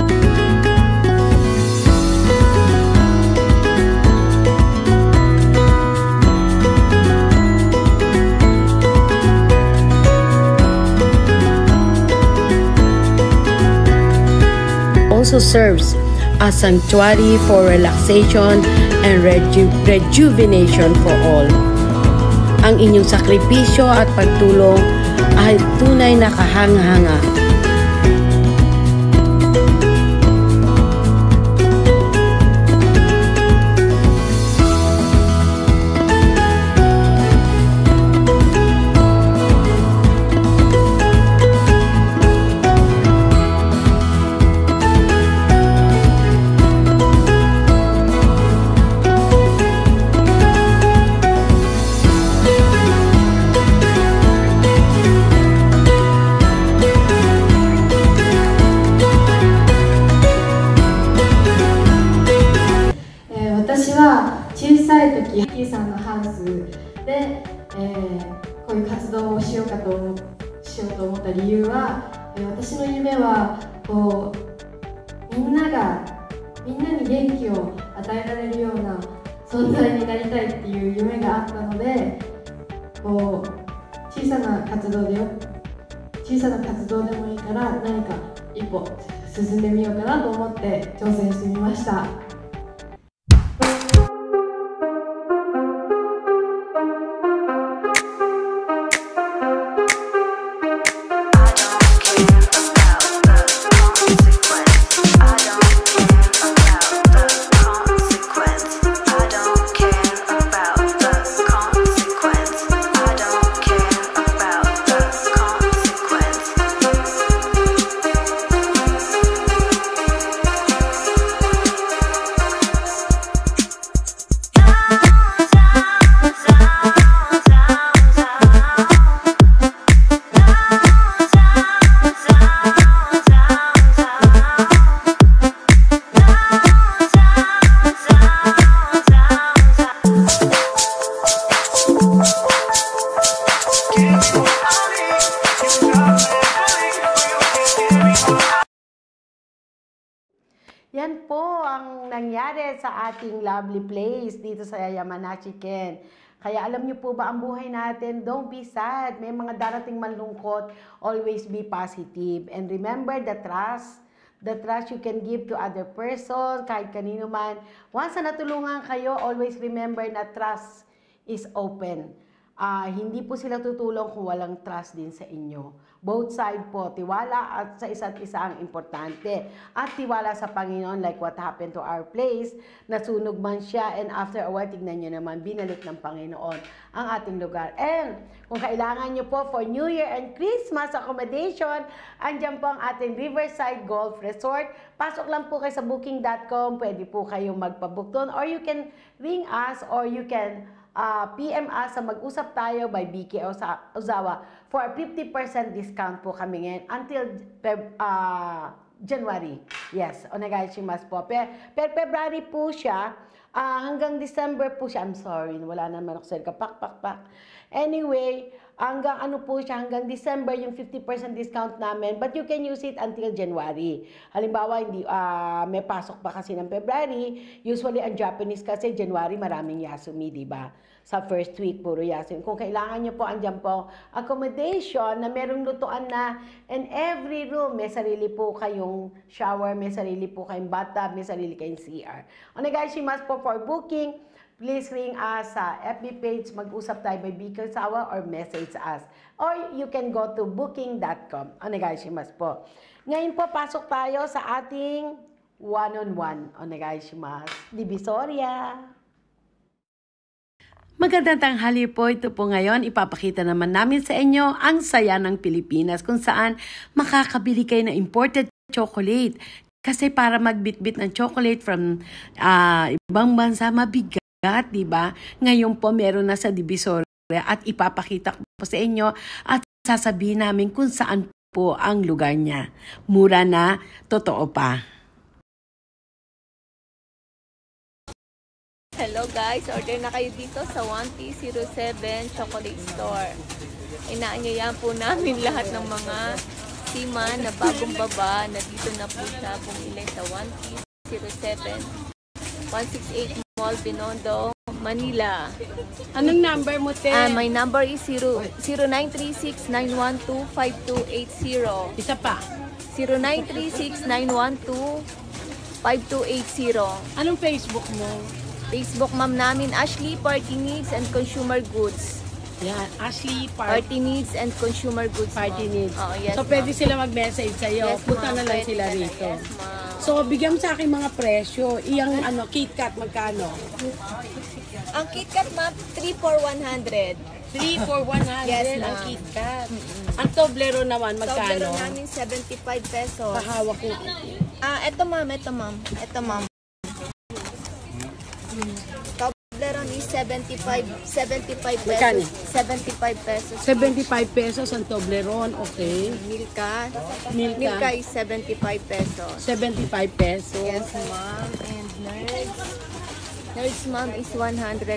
Also serves as sanctuary for relaxation and rejuvenation for all. Ang inyong sakripisyo at pagtulong ay tunay na kahanga-hanga. Vicky さんのハウスで、こういう活動をしようと思った理由は、私の夢はこうみんなに元気を与えられるような存在になりたいっていう夢があったので、こう小さな活動でもいいから何か一歩進んでみようかなと思って挑戦してみました。Yan po ang nangyari sa ating lovely place dito sa Yamanashi Ken. Kaya alam niyo po ba ang buhay natin, don't be sad. May mga darating malungkot, always be positive. And remember the trust you can give to other person, kahit kanino man. Once na natulungan kayo, always remember na trust is open. Hindi po sila tutulong kung walang trust din sa inyo. Both side po, tiwala at sa isa't isa ang importante. At tiwala sa Panginoon, like what happened to our place, nasunog man siya, and after a while, tignan nyo naman, binalik ng Panginoon ang ating lugar. And kung kailangan nyo po for New Year and Christmas accommodation, andyan po ang ating Riverside Golf Resort. Pasok lang po kayo sa booking.com, pwede po kayong magpabook doon, or you can ring us, or you can PM us sa Mag-usap Tayo by Vicky Ozawa for a 50% discount po kami ngayon until January. Yes, onegaishimasu po. Per February po siya, hanggang December po siya. I'm sorry, wala naman ako sa kapak. Anyway, hanggang hanggang December yung 50% discount namin, but you can use it until January. Halimbawa, hindi may pasok pa kasi ng February. Usually, ang Japanese kasi January maraming Yasumi, di ba? Sa first week, puro Yasumi. Kung kailangan nyo po, andyan po accommodation na merong lutuan na, and every room, may sarili po kayong shower, may sarili po kayong bathtub, may sarili kayong CR. Onegaishimasu po for booking. Please ring us sa FB page, Mag-usap Tayo by Vicky Ozawa, or message us. Or you can go to booking.com. Onegaishimasu po. Ngayon po, pasok tayo sa ating one-on-one. Onegaishimasu. Divisoria. Magandang tanghali po. Ito po ngayon, ipapakita naman namin sa inyo ang saya ng Pilipinas kung saan makakabili kayo ng imported chocolate. Kasi para magbitbit ng chocolate from ibang bansa, mabigat. Diba? Ngayon po meron na sa Divisoria at ipapakita ko po sa inyo at sasabihin namin kung saan po ang lugar niya. Mura na, totoo pa. Hello guys, order na kayo dito sa 1T07 Chocolate Store. Inaanyayahan po namin lahat ng mga seaman na bagong baba na dito na po siya pumili sa 1T07 168 Mall, Binondo, Manila. Anong number mo, te? My number is 0936-912-5280. Isa pa? 0936-912-5280. Anong Facebook mo? Facebook ma'am namin, Ashley Party Needs and Consumer Goods. Yan, Ashley Party Needs and Consumer Goods. Party Needs. Oh, yes, so, pwede sila mag-message sa'yo. Yes, punta na lang sila rito. Yes, so, bigyan mo sa akin mga presyo. Iyang KitKat, magkano? Ang KitKat ma'am, 3 for 100. 3 for 100 yes, ang KitKat. Ang Toblerone naman, magkano? Toblerone namin, 75 pesos. Pahawak na. Ito ma'am. Toblerone is 75 pesos. Magkano? 75 pesos. 75 pesos ang Toblerone, okay. Milka is 75 pesos. 75 pesos. Yes, ma'am. And Nerds, ma'am, is 110.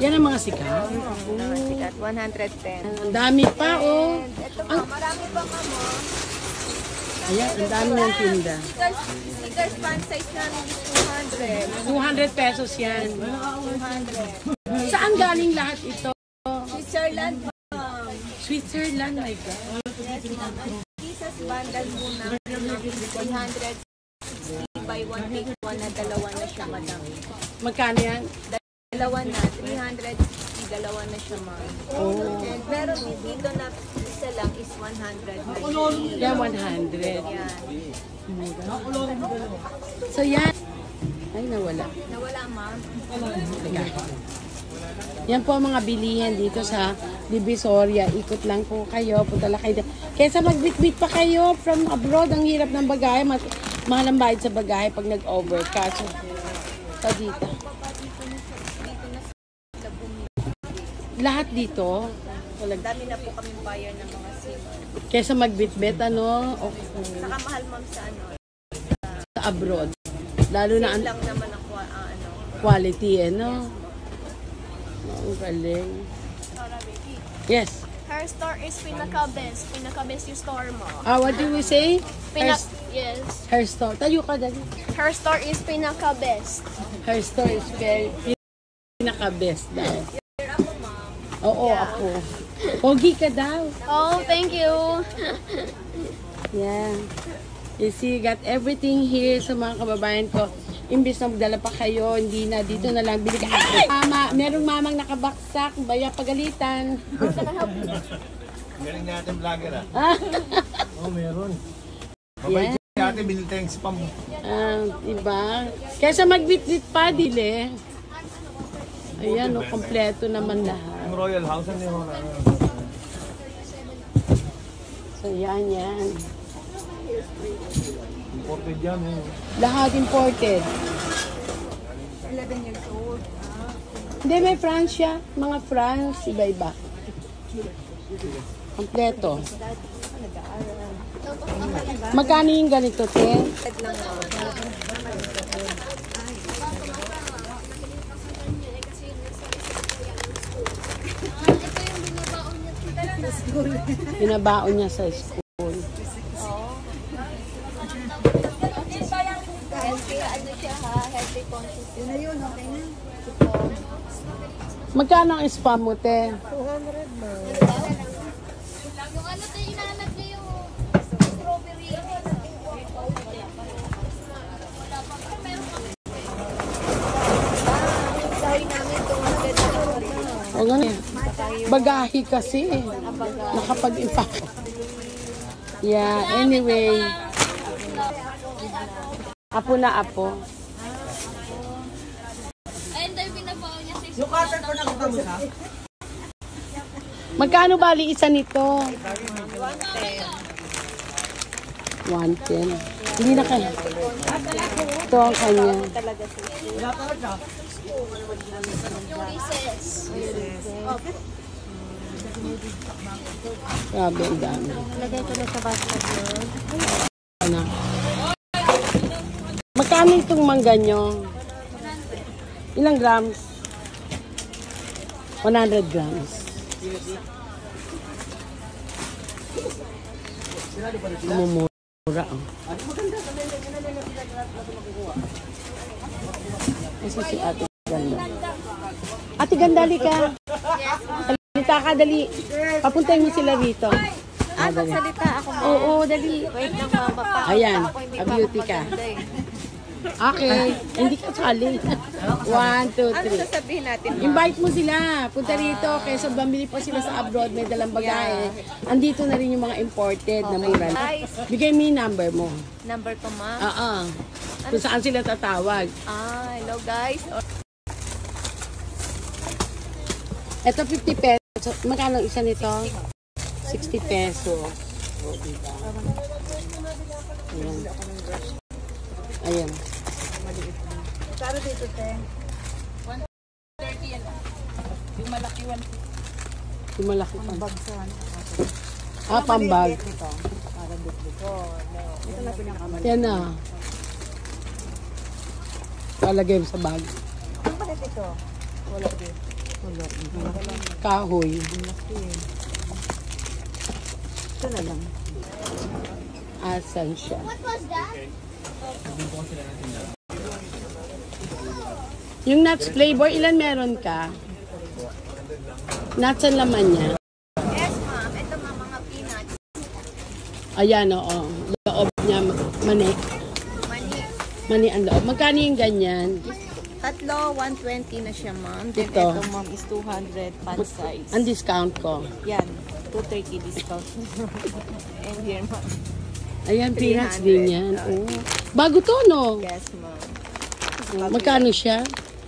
Yan ang mga sikat? Mga sikat, 110. Ang dami pa, oh. And ito, ma'am, marami pa, ma'am, Ayan, ang dami ng tinda. Stickers fan size namin is 200 pesos yan. 200. Saan galing lahat ito? Switzerland, ma'am. Switzerland, my God. Yes, ma'am. Jesus bundle po namin 360 by 1 take 1 na dalawa na siya, madam. Magkano yan? Dalawa na, 360, dalawa na siya, ma'am. Oh. And meron din dito na isa lang is 100. Yan, 100. Yan. So, yan. Ay, nawala. Nawala, ma'am. Yan po ang mga bilihan dito sa Divisoria. Ikot lang po kayo. Punta lang kayo. Kesa magbitbit pa kayo from abroad. Ang hirap ng bagahe. Mahal ang bayad sa bagahe pag nag-overcast. So, dito. Lahat dito. Dami na po kaming buyer ng mga SIM. Kesa magbitbit, ano? Okay. Saka mahal, ma'am, sa ano? Sa abroad. Lalo na Same lang naman ang quality, ano? Ang galing. Yes. Her store is pinaka-best. Pinaka-best yung store mo. What do we say? Yes. Her store. Tayo ka dali. Her store is pinaka-best. Her store is pinaka-best daw. You're ako, ma'am. Oo, ako. Pogi ka daw. Oh, thank you. Yeah. You see, got everything here sa mga kababayan ko. Imbis na magdala pa kayo, hindi na, dito na lang binigay. Ay! Mama, merong mamang nakabaksak, baya pagalitan. Galing natin vlogger ah. Oo, meron. Mabait si ate, binili tayong spam. Diba? Kesa mag-bit-bit pa, dili. Ayan, kompleto naman lahat. Yung Royal House, ano yun? So, yan. Imported yan eh. Lahat imported. 11 years old. Hindi, may France siya. Mga France, iba-iba. Kompleto. Magkano yung ganito, te? Binabaon niya sa school. Healthy conscious. Yun na yun, okay na. Magkano ang spam mo, te? 200 mo. Yung ano tayo, inaanap niya yung strawberry. Sabi namin 200. O nga, bagahe kasi. Nakapag-impact. Yeah, anyway. Apo na apo. Yung cutter ko nakita mo siya? Magkano bali isa nito? 110. Hindi na kaya. Ito ang kanya. Yung recess. Grabe, ang dami. Lagay ko na sa basket yun. Ano? Magkano itong mangga nyo? Ilang grams? 100 grams. Mumura. Kasi si Ate Ganda. Ate Ganda, ka. Salita ka, dali. Papuntahin mo sila rito. Magsalita ako mo. Oo, dali. Wait lang, mama. Ayan, a-beauty ka. Okay, hindi ka sali. 1, 2, 3. Ano sasabihin natin, ma'am? Invite mo sila. Punta rito. Kaysa bumili pa sila sa abroad, may dalang bagahe. Andito na rin yung mga imported na mura. Bigay mo yung number mo. Number to, ma'am? Oo. Kung saan sila tatawag. Hello guys. Ito 50 pesos. Magkano isa nito? 60 pesos. O, diba? Ayan. Ayan. Karo dito, te? 130 yan. Yung malaki 150. Yung malaki pa. Pambag sa pambag. Para dito. Ito na pinakamalaki. Yan na. Palagay mo sa bag. Ang palit ito? Wala din. Kahoy. Ito na lang. Asan siya? What was that? Yung nuts flavor, ilan meron ka? Nuts ang laman niya. Yes, ma'am. Ito, ma'am, mga peanuts. Ayan, oo. Loob niya, mani. Mani ang loob. Magkano yung ganyan? Tatlo, 120 na siya, ma'am. Then Ito. ito, ma'am, is 200 pan size. Ang discount ko. Yan, 230 discount. And here, ma'am. Ayan, peanuts din yan. Oh. Bago to, no? Yes, ma'am. Magkano siya?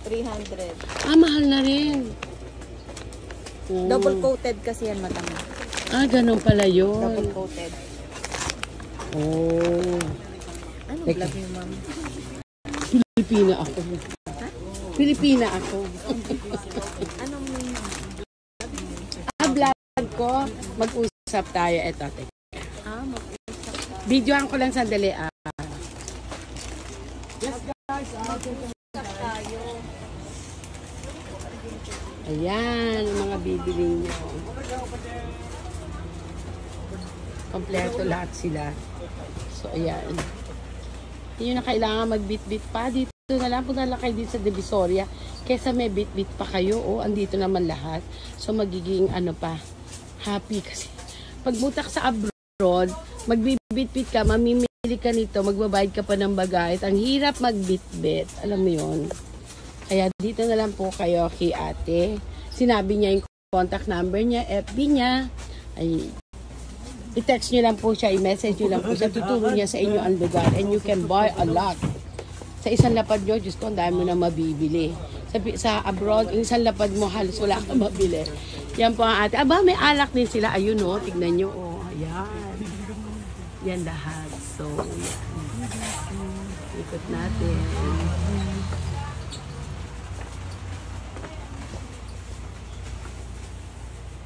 300. Mahal na rin. Oh. Double coated kasi yan, matama. Ganun pala yun. Double coated. Oh. Ano Teka. vlog niyo, ma'am? Pilipina ako. Pilipina ako. Anong Vlog ko, mag-usap tayo. Eto, teka. mag-usap tayo. Videoan ko lang sandali. Yes, guys. Mag-usap tayo. Ayan, ang mga bibili nyo. Kompleto lahat sila. So, ayan. Hindi nyo na kailangan mag-bit-bit pa. Dito na lang, punta lang kayo dito sa Divisoria. Kesa may bit-bit pa kayo, andito naman lahat. So, magiging happy kasi. Pag butak sa abroad, mag-bit-bit ka, mamimili Bili ka nito, magbabayad ka pa ng bagay. Ang hirap magbitbit. Alam mo yun. Kaya dito na lang po kayo kay ate. Sinabi niya yung contact number niya, FB niya. Ay, i-text niyo lang po siya, i-message niyo lang po siya. Tuturo niya sa inyo ang lugar. And you can buy a lot. Sa isang lapad nyo, Diyos ko, ang dami mo na mabibili. Sa abroad, isang lapad mo, halos wala kang mabili. Yan po ang ate. Aba, may alak din sila. Ayun o, tignan nyo. O, ayan. Yan lahat. So, yan. Ikot natin.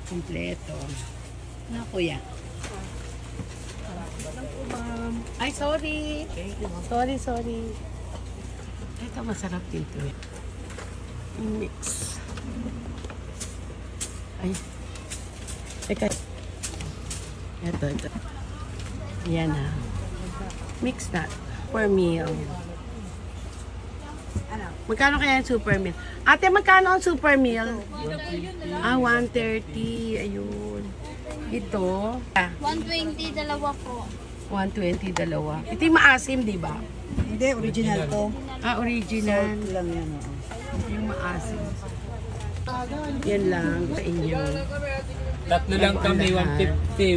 Kompleto. Na, kuya. Ay, sorry. Sorry. Ito, masarap dito. Mix. Ay. Teka. Ito. Yan na. Mix that. Per meal. Magkano kaya yung super meal? Ate, magkano ang super meal? 130. Ayun. Ito. 120, dalawa po. 120, dalawa. Ito yung maasim, di ba? Hindi, original to. Original. Salt lang yan. Yung maasim. Yan lang sa inyo. Tatlo lang kami, 150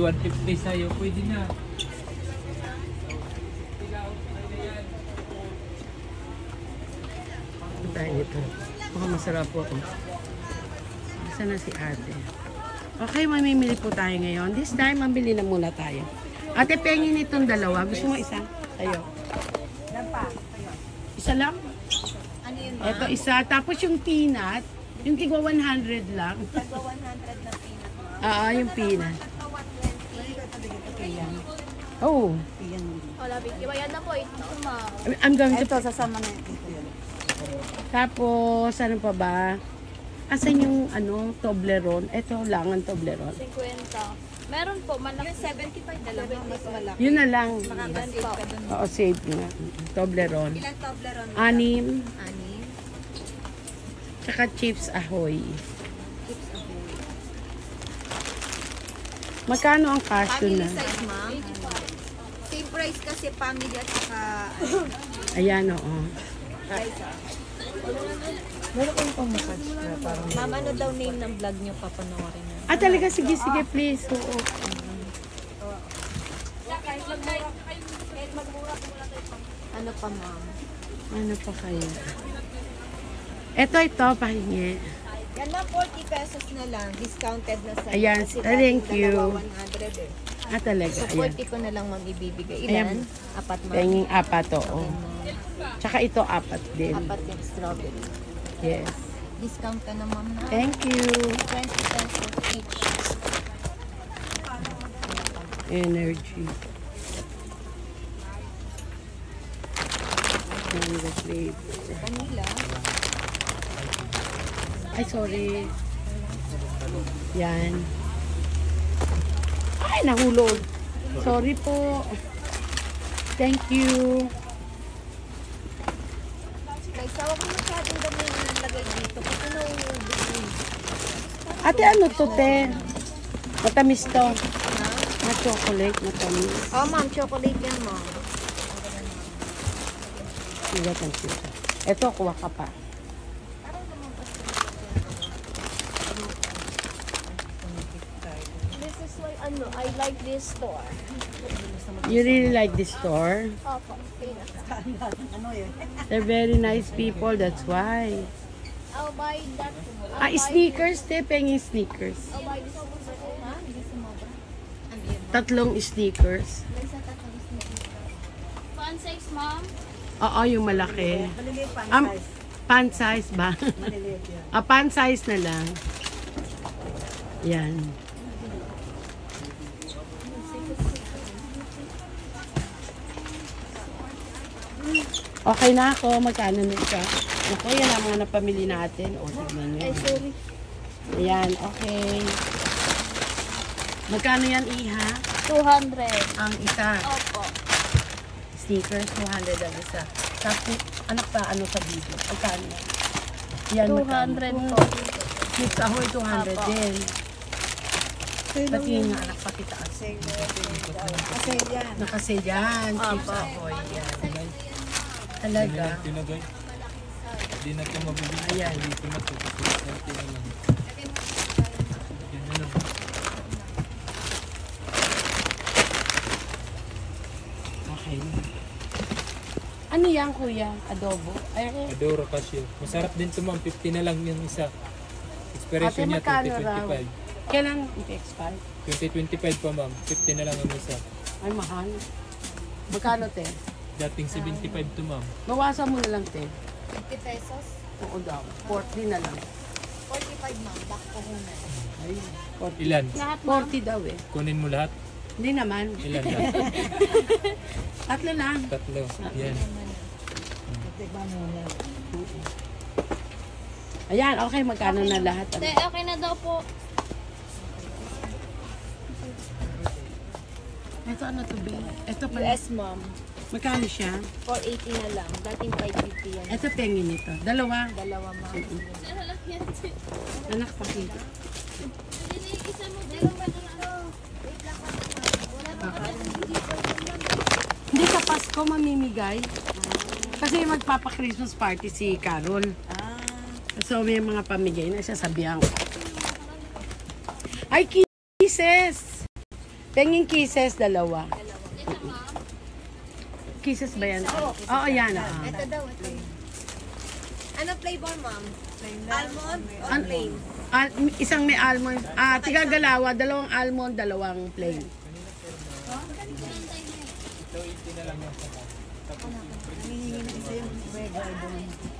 sa'yo. Pwede na. Tayo nito. Mukhang masarap po. Saan na si ate? Okay, mamimili po tayo ngayon. This time, mambili na muna tayo. Ate, pengin itong dalawa. Gusto mo isa? Tayo. Isa lang? Ano yun? Ito isa. Tapos yung peanut, yung tigwa 100 lang. Tigwa 100 na peanut. Yung peanut. Oh. Wala, Vicky. Bayan na po ito, ma'am. I'm going to... Ito, sasama na ito. Tapos, ano pa ba? Asan yung, Toblerone? Ito lang ang Toblerone. 50. Meron po, malaki 75. Dalawa, mas malaki. Yun na lang. Makakasin po. Oo, save nga. Toblerone. Ilang Toblerone? 6. 6. Tsaka Chips Ahoy. Magkano ang cashew na? Family size, ma'am. Same price kasi family at saka... Ayan, oo. Meron kayong pang-massage na parang... Ma'am, ano daw name ng vlog niyo? Papanoorin na. Talaga? Sige, please. Oo. Ano pa, ma'am? Ano pa kaya? Ito, pahingi. Yan lang, 40 pesos na lang. Discounted na sa Ayan, thank you. 100 eh. Talaga, So, ayan. 40 ko na lang, ma'am, ibibigay. Ilan? Ayan. 4, ma'am. Penging 4, oo. Tsaka ito, 4 din. 4 yung strawberry. Yes. Discount ka na, ma'am. Thank you. 20 pesos each. Energy. And the flavor. Vanilla. Ay, sorry. Yan. Ay, nahulog. Sorry po. Thank you. Guys, sawa ko masyadong dami yung nalagay dito. Kasi nauubos. Ate, ano to, te? Matamis to. Na chocolate, matamis. Oh, ma'am, chocolate yan, ma'am. Ito, kuha ka pa. This is why, I like this store. You really like this store? Opo. They're very nice people, that's why. I'll buy that. Sneakers, te. Penging sneakers. I'll buy this. Ha? Hindi sumobra. 3 sneakers. Fun size, ma'am? Oo, yung malaki. Maliliit pa, size. Pan size ba? Maliliit yan. Pan size na lang. Yan. Okay na ako. Magkano na siya? Ako, yan ang mga napamili natin. O, tignan nyo. Ay, sorry. Ayan, okay. Magkano yan, Iha? 200. Ang isa. Opo. Sneakers, 200 ang isa. Tapos, anak pa, ano sa video? Magkano yan? Yan, 200 po. Chips Ahoy, 200 Opo. din. Pati nga anak pakitaas. Nakasay yan. Chips Ahoy. Yan. Talaga. Tinagay. Hindi na ito mabibigay. Ayan. Dito na ito. Kasi na lang. Yan na lang. Okay. Ano yan, kuya? Adobo? Ay, Adoro Casio. Masarap din ito, ma'am. 50 na lang yung isa. Expiration niya, magkano raw? 2025. Kailan i-expire? 2025 pa, ma'am. 50 na lang ang isa. Ay, mahal. Magkano, te? Dating 75 to, ma'am. Bawasan mo na lang, te. 50 pesos? Oo daw. 40 na lang. 45 ma'am, back po muna. Ay, 40. Ilan? 40 daw eh. Kunin mo lahat? Hindi naman. Ilan lang? Tatlo lang. Tatlo. Yan. Ayan, okay. Magkano na lahat? Te, okay na daw po. Ito ano to, be? Ito pala. US ma'am. Magkano siya? 480 na lang. Dating 550 yan. Ito pengin nito. Dalawa. Dalawa ma'am. Ano lang yan? Anak pakita. Hindi sa Pasko mamimigay. Kasi magpapa-Christmas party si Carol. So may mga pamigay na siya, sabihan ko. Ay, kisses! Penging kisses, dalawa. Kisses ba yan? Oo, yan. Ito daw, ito. Ano flavor ma'am? Almond or plain? Isang may almond. Tigagalawa, dalawang almond, dalawang plain.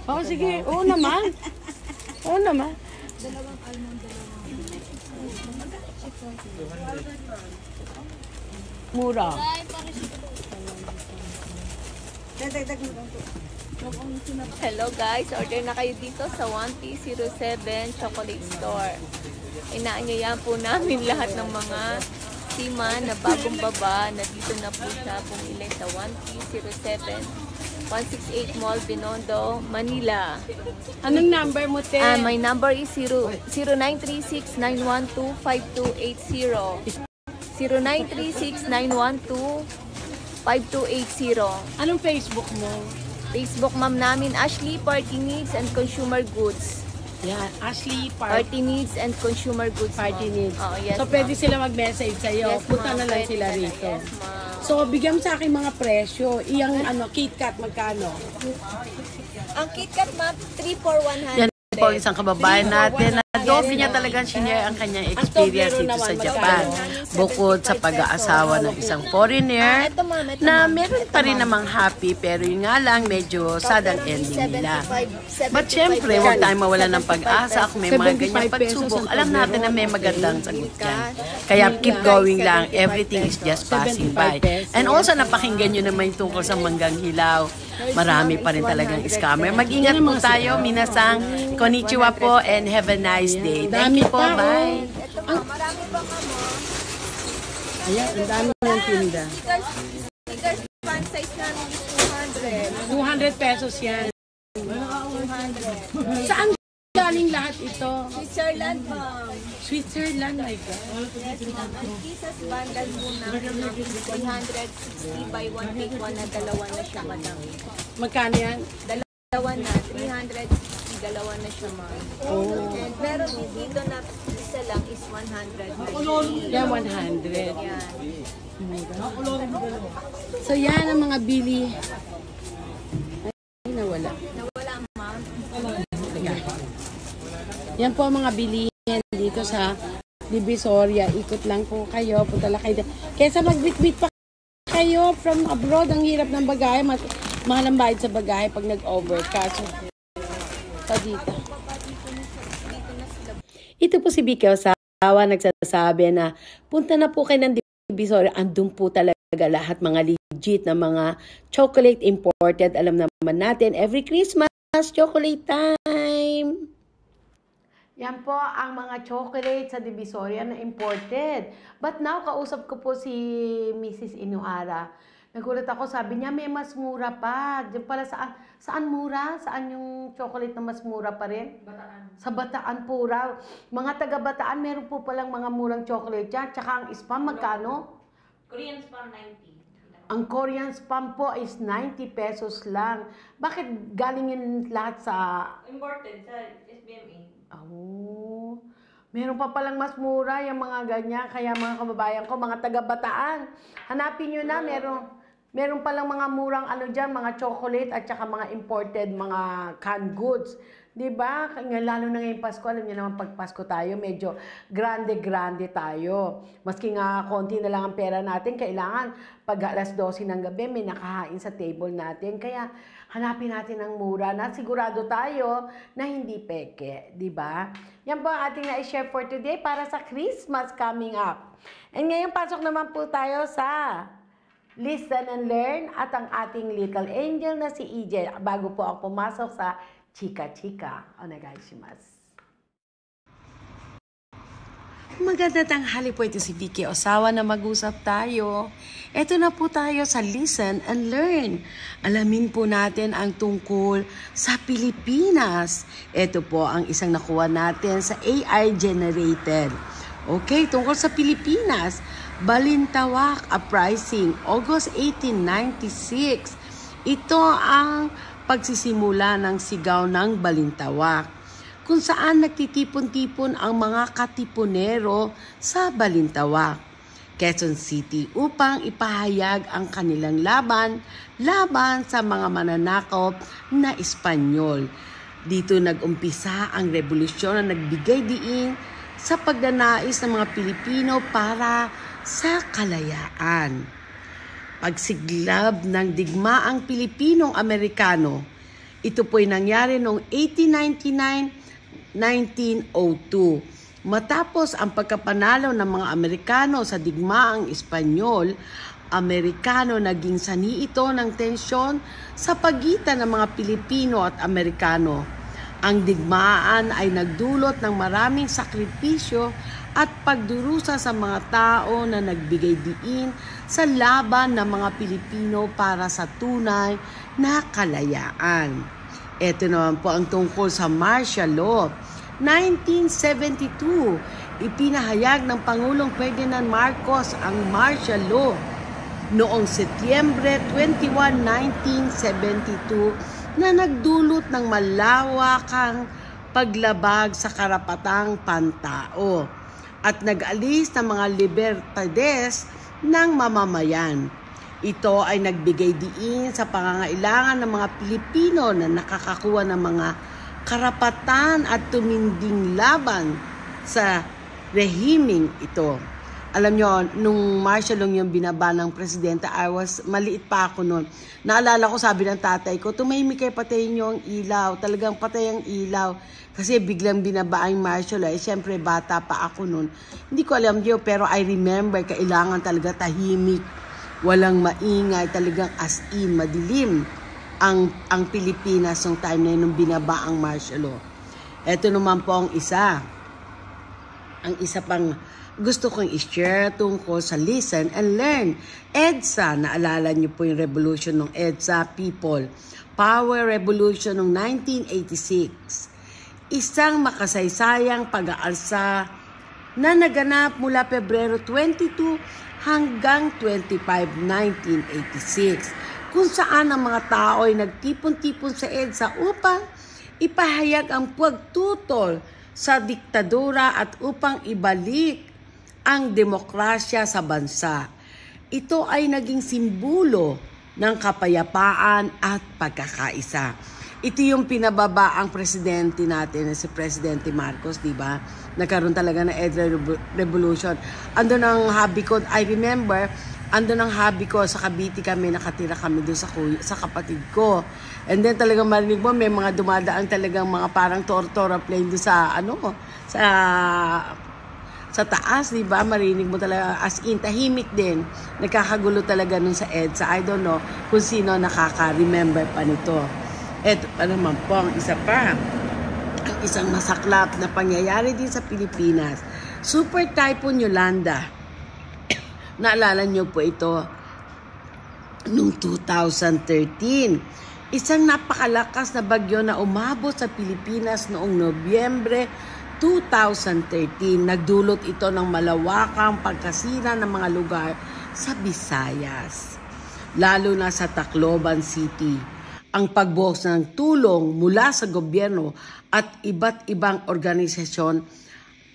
Oo, sige. Oo naman. Oo naman. Dalawang almond, Mura. Hello guys, order na kayo dito sa 1T07 Chocolate Store. Inaanyayahan po namin lahat ng mga sima na bagong baba na dito na po siya pumili sa 1T07 168 Mall, Binondo, Manila. Anong number mo, te? My number is 0936-912-5280. 0936-912-5280. Anong Facebook mo? Facebook ma'am namin, Ashley Party Needs and Consumer Goods. Yan, Ashley Party Needs and Consumer Goods. Party Needs. Oh, yes, so, pwede sila mag-message sa'yo. Yes, Punta na lang pwede sila talaga. rito. Yes, so, bigyan mo sa akin mga presyo. Iyang KitKat, magkano? Ang KitKat ma'am, 3 for 100. Yan po isang kababayan natin na doble niya talagang shinare ang kanyang experience dito sa Japan. Bukod sa pag-aasawa ng isang foreigner na meron pa rin namang happy pero yun nga lang medyo sad ang ending nila. But syempre, huwag tayong mawala ng pag-asa kung may mga ganyang pagsubok. Alam natin na may magandang sagot yan. Kaya keep going lang. Everything is just passing by. And also napakinggan nyo naman yung tungkol sa manggang hilaw. Marami pa rin talagang scammer. Mag-ingat po tayo, minasang. Konnichiwa po and have a nice day. Thank you po. Bye. Marami pa ka mo. Ayan, ang dami ng tinda. Stickers fan size namin is 200 pesos yan. 200. Saan galing lahat ito? Switzerland ma'am. Switzerland, my God. Yes ma'am. Ang kisas bundle po namin ma'am, 360 by 1 take 1 na dalawa na siya madam. Magkano yan? Dalawa na, 360, dalawa na siya ma'am. Oh. And meron din dito na isa lang is 100. Yan, 100. Yan. So yan ang mga bili. Ay, nawala. Nawala ma'am. Yan po ang mga bilihin dito sa Divisoria. Ikot lang po kayo. Punta lang kayo. Kesa magbitbit pa kayo from abroad. Ang hirap ng bagahe. Mahal ang bayad sa bagahe pag nag-overcash. So dito. Ito po si Vicky Osawa nagsasabi na punta na po kayo ng Divisoria. Andun po talaga lahat mga legit na mga chocolate imported. Alam naman natin, every Christmas, chocolate time. Yan po ang mga chocolate sa Divisoria na imported. But now, kausap ko po si Mrs. Inuara. Nagulat ako, sabi niya may mas mura pa. Diyan pala saan mura? Saan yung chocolate na mas mura pa rin? Bataan. Sa Bataan po raw. Mga taga Bataan, meron po palang mga murang chocolate yan. Tsaka ang spam, magkano? Korean spam 90. Ang Korean spam po is 90 pesos lang. Bakit galing yun lahat sa... Imported sa SBMA. Oh, meron pa palang mas mura yung mga ganyan. Kaya mga kababayan ko, mga taga Bataan, hanapin nyo na, meron palang mga murang ano dyan, mga chocolate at saka mga imported, mga canned goods. Diba? Lalo na ngayong Pasko, alam niyo naman pag Pasko tayo, medyo grande tayo. Maski nga konti na lang ang pera natin, kailangan pag alas 12 ng gabi, may nakahain sa table natin. Kaya hanapin natin ang mura na sigurado tayo na hindi peke. Diba? Yan po ang ating na-share for today para sa Christmas coming up. And ngayon, pasok naman po tayo sa Listen and Learn at ang ating little angel na si EJ. Bago po ako pumasok sa Chika-chika. Onegaishimasu. Maganda tanghali po, ito si Vicky Osawa na mag-usap tayo. Ito na po tayo sa Listen and Learn. Alamin po natin ang tungkol sa Pilipinas. Ito po ang isang nakuha natin sa AI generated. Okay, tungkol sa Pilipinas. Balintawak Uprising, August 1896. Ito ang pagsisimula ng sigaw ng Balintawak, kung saan nagtitipon-tipon ang mga katipunero sa Balintawak, Quezon City upang ipahayag ang kanilang laban sa mga mananakop na Espanyol. Dito nag-umpisa ang revolusyon na nagbigay diin sa pagnanais ng mga Pilipino para sa kalayaan. Pagsiglab ng digmaang Pilipinong-Amerikano. Ito po'y nangyari noong 1899-1902. Matapos ang pagkapanalo ng mga Amerikano sa digmaang Espanyol, Amerikano naging sani ito ng tensyon sa pagitan ng mga Pilipino at Amerikano. Ang digmaan ay nagdulot ng maraming sakripisyo at pagdurusa sa mga tao na nagbigay diin sa laban ng mga Pilipino para sa tunay na kalayaan. Ito naman po ang tungkol sa martial law. 1972, ipinahayag ng Pangulong Ferdinand Marcos ang martial law. Noong Setyembre 21, 1972, na nagdulot ng malawakang paglabag sa karapatang pantao at nag-alis ng mga libertades ng mamamayan. Ito ay nagbigay diin sa pangangailangan ng mga Pilipino na nakakakuha ng mga karapatan at tuminding laban sa rehimeng ito. Alam nyo, nung martial law yung binaba ng presidente, maliit pa ako noon. Naalala ko, sabi ng tatay ko, tumahimik kayo, patayin nyo ang ilaw. Talagang patay ang ilaw. Kasi biglang binaba ang martial law. Siyempre, bata pa ako noon. Hindi ko alam yun, pero I remember, kailangan talaga tahimik. Walang maingay, talagang as in, madilim ang Pilipinas nung time na yun, nung binaba ang martial law. Ito naman po ang isa. Ang isa pang gusto kong i-share tungkol sa Listen and Learn. EDSA, naalala niyo po yung revolution ng EDSA People Power Revolution ng 1986. Isang makasaysayang pag-aalsa na naganap mula Pebrero 22 hanggang 25, 1986, kung saan ang mga tao ay nagtipon-tipon sa EDSA upang ipahayag ang pagtutol sa diktadura at upang ibalik ang demokrasya sa bansa. Ito ay naging simbolo ng kapayapaan at pagkakaisa. Ito yung pinababa ang presidente natin, si Presidente Marcos, di ba? Nagkaroon talaga ng EDSA revolution. Andun ang hobby ko, I remember, andun ang hobby ko, sa Cavite kami, nakatira kami doon sa kapatid ko. And then talagang marinig mo, may mga dumadaan talagang mga parang tortora plane doon sa taas, di ba? Marinig mo talaga, as in, tahimik din. Nagkakagulo talaga nun sa EDSA. I don't know kung sino nakaka-remember pa nito. Eto pa naman po, ang isa pa. Ang isang masaklap na pangyayari din sa Pilipinas. Super Typhoon Yolanda. Naalala nyo po ito. noong 2013. Isang napakalakas na bagyo na umabot sa Pilipinas noong Nobyembre 2013. Nagdulot ito ng malawakang pagkasira ng mga lugar sa Visayas, lalo na sa Tacloban City. Ang pagbuhos ng tulong mula sa gobyerno at iba't ibang organisasyon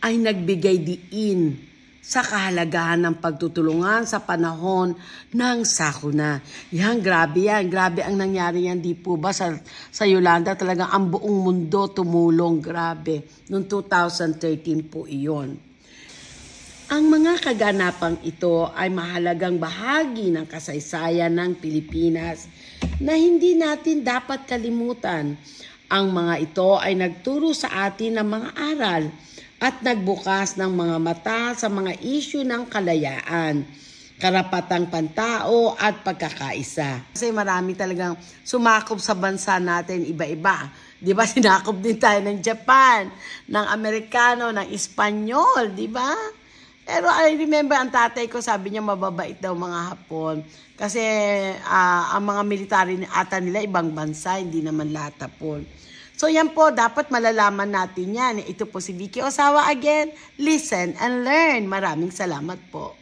ay nagbigay diin sa kahalagahan ng pagtutulungan sa panahon ng sakuna. Grabe yan. Grabe ang nangyari yan. Di po ba sa Yolanda talagang ang buong mundo tumulong. Grabe. Noong 2013 po iyon. Ang mga kaganapang ito ay mahalagang bahagi ng kasaysayan ng Pilipinas na hindi natin dapat kalimutan. Ang mga ito ay nagturo sa atin ng mga aral at nagbukas ng mga mata sa mga isyu ng kalayaan, karapatang pantao at pagkakaisa. Kasi marami talagang sumakop sa bansa natin iba-iba. Di ba sinakop din tayo ng Japan, ng Amerikano, ng Espanyol, di ba? Pero I remember ang tatay ko sabi niya mababait daw mga Hapon. Kasi ang mga military ata nila ibang bansa, hindi naman lahat Hapon. So yan po, dapat malalaman natin yan. Ito po si Vicky Osawa again. Listen and learn. Maraming salamat po.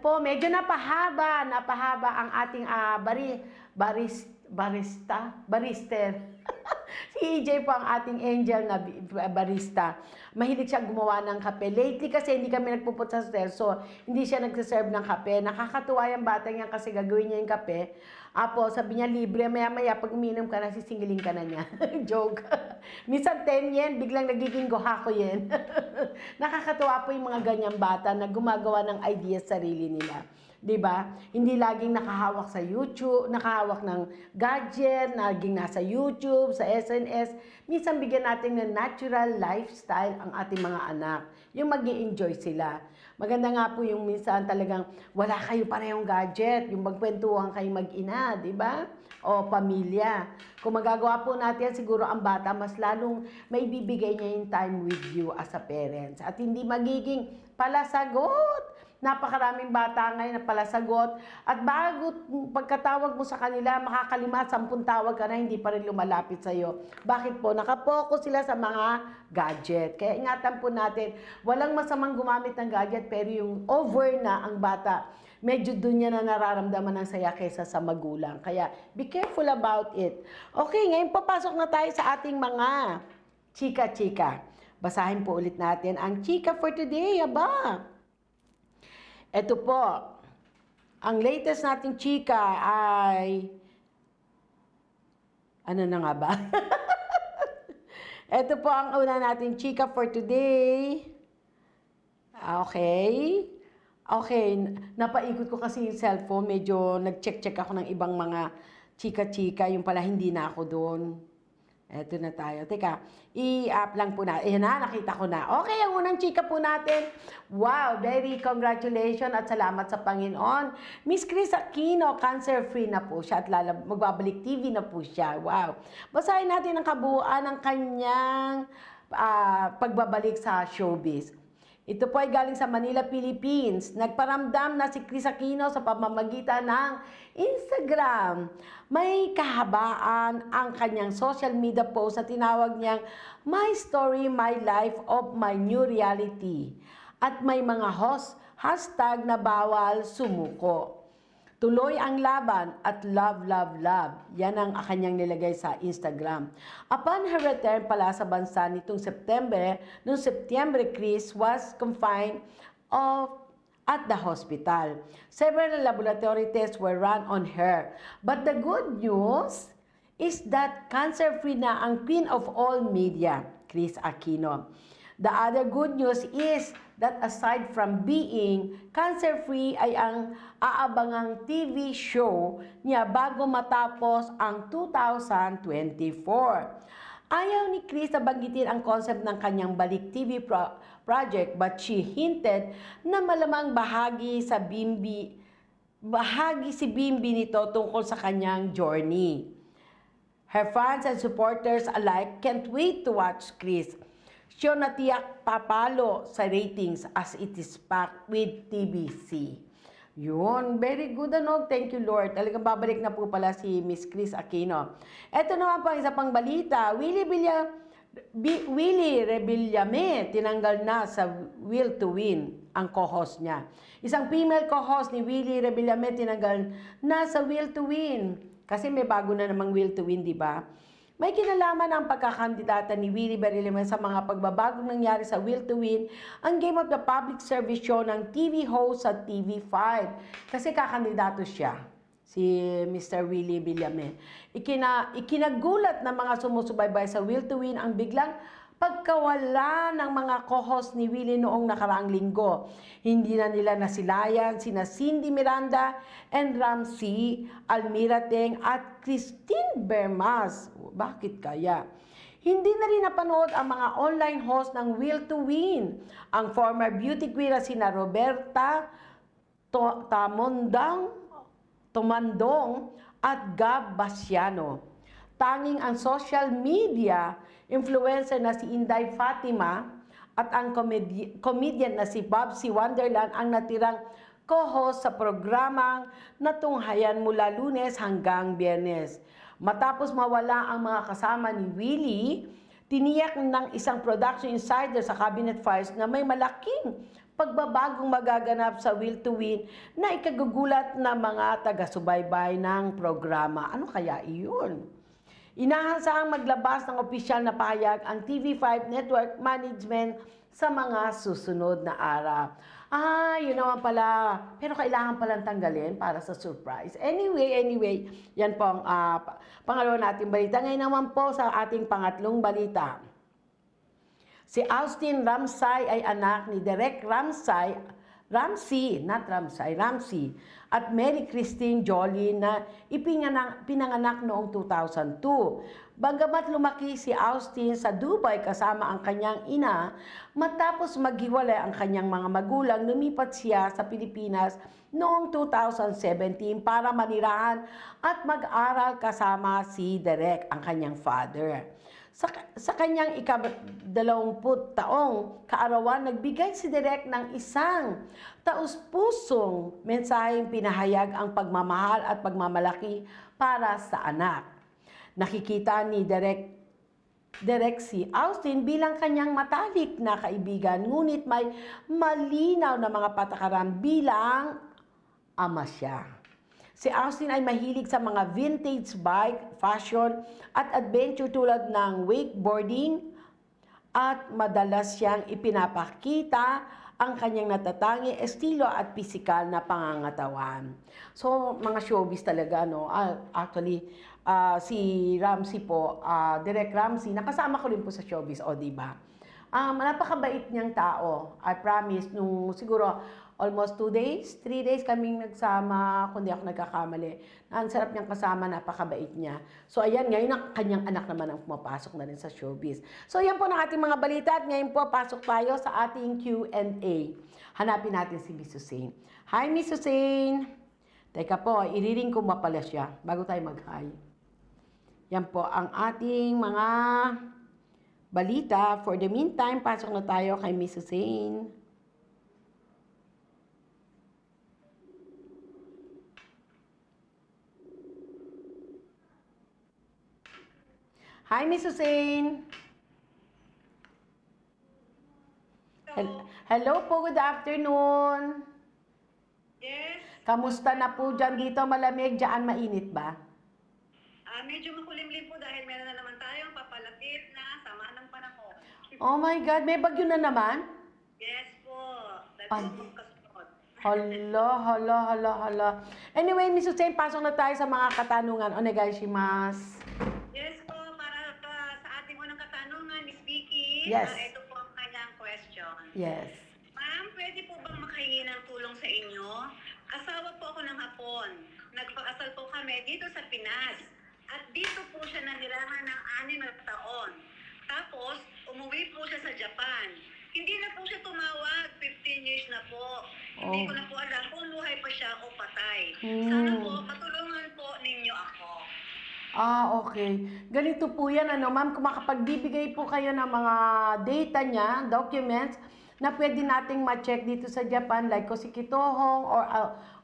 po, medyo napahaba ang ating barister. Si EJ po ang ating angel na barista. Mahilig siya gumawa ng kape. Lately kasi hindi kami nagpupunta sa hotel, so hindi siya nagsiserve ng kape. Nakakatuwa yung bata niya kasi gagawin niya yung kape. Apo, sabi niya libre, maya-maya pag uminom ka na, sisingiling ka na niya. Joke. Minsan 10 yen, biglang nagiging gohako yen. Nakakatuwa po yung mga ganyang bata na gumagawa ng ideas sarili nila. Diba? Hindi laging nakahawak sa YouTube, nakahawak ng gadget, laging nasa YouTube, sa SNS. Minsan bigyan natin ng natural lifestyle ang ating mga anak. Yung mag-i-enjoy sila. Maganda nga po yung minsan talagang wala kayo parehong gadget, yung magkwentuhan kayo mag-ina, diba? O pamilya. Kung magagawa po natin, siguro ang bata mas lalong may bibigay niya yung time with you as a parents. At hindi magiging palasagot. Napakaraming bata ngayon na palasagot. At bago pagkatawag mo sa kanila, makakalima, 10 tawag ka na, hindi pa rin lumalapit sa'yo. Bakit po? Nakapokus sila sa mga gadget. Kaya ingatan po natin, walang masamang gumamit ng gadget, pero yung over na ang bata, medyo dun niya na nararamdaman ng saya kaysa sa magulang. Kaya be careful about it. Okay, ngayon papasok na tayo sa ating mga chika-chika. Basahin po ulit natin ang chika for today. Aba! Ito po, ang latest nating chika ay, ano na nga ba? Ito po ang una nating chika for today. Okay. Okay, napaikot ko kasi yung cellphone, medyo nag-check ako ng ibang mga chika-chika, yung pala hindi na ako doon. Eto na tayo. Teka, i-up lang po na. Ayan na, nakita ko na. Okay, ang unang chika po natin. Wow, very congratulations at salamat sa Panginoon. Miss Chris Aquino, cancer-free na po siya at magbabalik TV na po siya. Wow. Basahin natin ang kabuuan ng kanyang pagbabalik sa showbiz. Ito po ay galing sa Manila, Philippines. Nagparamdam na si Chris Aquino sa pamamagitan ng Instagram. May kahabaan ang kanyang social media post na tinawag niyang My Story, My Life of My New Reality. At may mga hashtag na bawal sumuko. Tuloy ang laban at love, love, love. Yan ang kanyang nilagay sa Instagram. Upon her return pala sa bansa nitong noong September, Chris was confined at the hospital. Several laboratory tests were run on her. But the good news is that cancer-free na ang queen of all media, Chris Aquino. The other good news is that aside from being cancer-free ay ang aabangang TV show niya bago matapos ang 2024. Ayaw ni Chris na banggitin ang concept ng kanyang balik TV project, but she hinted na malamang bahagi si Bimbi nito tungkol sa kanyang journey. Her fans and supporters alike can't wait to watch Chris. Siya natiyak papalo sa ratings as it is packed with TBC. Yun, very good ano. Thank you Lord. Talagang babalik na po pala si Miss Chris Aquino. Ito naman po ang isa pang balita. Willie Rebillame tinanggal na sa Will to Win ang co-host niya. Isang female co-host ni Willie Rebillame tinanggal na sa Will to Win. Kasi may bago na namang Will to Win, di ba? May kinalaman ang pagkakandidata ni Willie Rebillame sa mga pagbabagong nangyari sa Will to Win, ang Game of the Public Service show ng TV host sa TV5. Kasi kakandidato siya, si Mr. Willie Rebillame. Ikinagulat ng mga sumusubaybay sa Will to Win ang biglang pagkawala ng mga co-host ni Willie noong nakaraang linggo. Hindi na nila nasilayan sina Cindy Miranda and Ramsey Almirateng at Christine Bermas. Bakit kaya? Hindi na rin napanood ang mga online host ng Will to Win. Ang former beauty queen na sina Roberta Tomandong at Gab Basiano. Tanging ang social media influencer na si Inday Fatima at ang comedian na si Bobsy Wonderland ang natirang co-host sa programang natunghayan mula Lunes hanggang Biyernes. Matapos mawala ang mga kasama ni Willie, tiniyak ng isang production insider sa Cabinet Files na may malaking pagbabagong magaganap sa Will to Win na ikagugulat na mga taga-subaybay ng programa. Ano kaya iyon? Inaasahang maglabas ng opisyal na pahayag ang TV5 Network Management sa mga susunod na araw. Yun naman pala. Pero kailangan palang tanggalin para sa surprise. Anyway, yan po ang pangalawa nating balita. Ngayon naman po sa ating pangatlong balita. Si Austin Ramsay ay anak ni Derek Ramsay at Mary Christine Jolie na pinanganak noong 2002. Bagamat lumaki si Austin sa Dubai kasama ang kanyang ina, matapos maghiwalay ang kanyang mga magulang, lumipat siya sa Pilipinas noong 2017 para manirahan at mag-aral kasama si Derek, ang kanyang father. Sa kanyang ika-20 taong kaarawan, nagbigay si Derek ng isang taus-pusong mensaheng pinahayag ang pagmamahal at pagmamalaki para sa anak. Nakikita ni Derek si Austin bilang kanyang matalik na kaibigan, ngunit may malinaw na mga patakaran bilang ama siya. Si Austin ay mahilig sa mga vintage bike, fashion at adventure tulad ng wakeboarding at madalas siyang ipinapakita ang kanyang natatangi, estilo at pisikal na pangangatawan. So, mga showbiz talaga, no? Actually, si Ramsey po, Derek Ramsey, nakasama ko rin po sa showbiz, diba? Napakabait niyang tao. I promise, nung siguro almost 2 days, 3 days kaming nagsama, kung di ako nagkakamali. Ang sarap niyang kasama, napakabait niya. So ayan, ngayon ang kanyang anak naman ang pumapasok na rin sa showbiz. So yan po ng ating mga balita at ngayon po pasok tayo sa ating Q&A. Hanapin natin si Miss Hussein. Hi Miss Hussein! Teka po, iriring ko mapala siya bago tayo mag-hi. Yan po ang ating mga balita. For the meantime, pasok na tayo kay Miss Hussein. Hi, Miss Hussein. Hello po, good afternoon. Yes. Kamusta na po dyan dito? Malamig, dyan mainit ba? Medyo makulimlim po dahil meron na naman tayong papalapit na sama ng panahon. Oh my God, may bagyo na naman? Yes po. Dalawang kasunod. Hala. Anyway, Miss Hussein, pasok na tayo sa mga katanungan. Onegaishimasu. Yes po, para sa ating unang katanungan, Miss Vicky. Yes. Ito po ang kanyang question. Yes. Ma'am, pwede po bang makahingi ng tulong sa inyo? Asawa po ako ng Hapon. Nagpakasal po kami dito sa Pinas. At dito po siya nanirahan ng 6 na taon. Tapos, umuwi po siya sa Japan. Hindi na po siya tumawag, 15 years na po. Hindi ko na po alam kung buhay pa siya o patay. Sana po, patulungan po ninyo ako. Okay. Ganito po yan, ma'am, kung makapagbibigay po kayo ng mga data niya, documents, na pwede nating ma-check dito sa Japan, like Kosikitohong or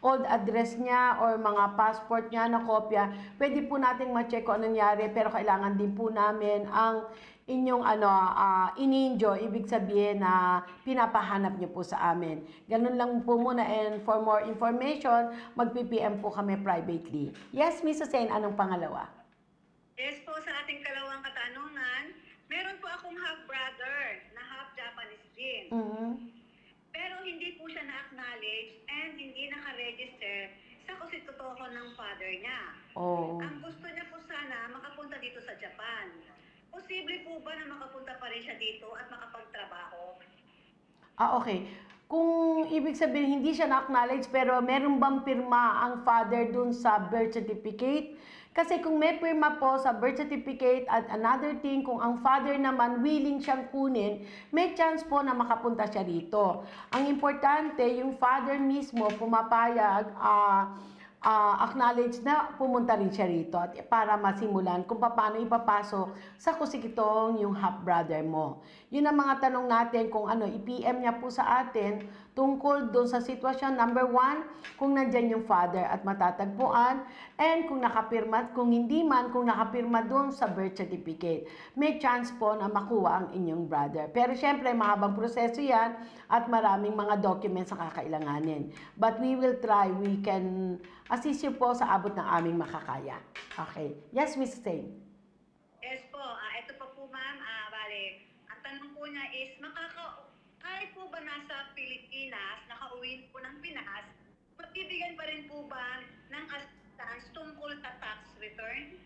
old address niya or mga passport niya na kopya, pwede po nating ma-check kung anong nangyari, pero kailangan din po namin ang inyong ininjo, ibig sabihin na pinapahanap niyo po sa amin. Ganun lang po muna, and for more information, mag-PPM po kami privately. Yes, Miss Hussein, anong pangalawa? Yes po, sa ating kalawang katanungan, meron po akong half-brother na half-Japanese din. Pero hindi po siya na-acknowledge and hindi naka-register sa kusitotohon ng father niya. Ang gusto niya po sana makapunta dito sa Japan. Posible po ba na makapunta pa rin siya dito at makapagtrabaho? Okay. Kung ibig sabihin hindi siya na-acknowledge pero meron bang pirma ang father dun sa birth certificate? Kasi kung may pirma po sa birth certificate at another thing, kung ang father naman willing siyang kunin, may chance po na makapunta siya rito. Ang importante, yung father mismo pumapayag, acknowledge na pumunta rin siya rito at para masimulan kung paano ipapasok sa kusikitong yung half-brother mo. Yun ang mga tanong natin kung i-PM niya po sa atin tungkol doon sa sitwasyon. Number 1, kung nandyan yung father at matatagpuan, and kung nakapirma, kung hindi man, kung nakapirma doon sa birth certificate, may chance po na makuha ang inyong brother. Pero syempre, mahabang proseso yan at maraming mga documents na kakailanganin. But we will try, we can assist you po sa abot ng aming makakaya. Okay. Yes, Miss Sane. Yes po. Ito pa po, ma'am. Bale, ang tanong po niya is, kahit po ba nasa Pilipinas, nakauwi po ng Pinas, magbibigyan pa rin po ba ng assistance tungkol sa tax return?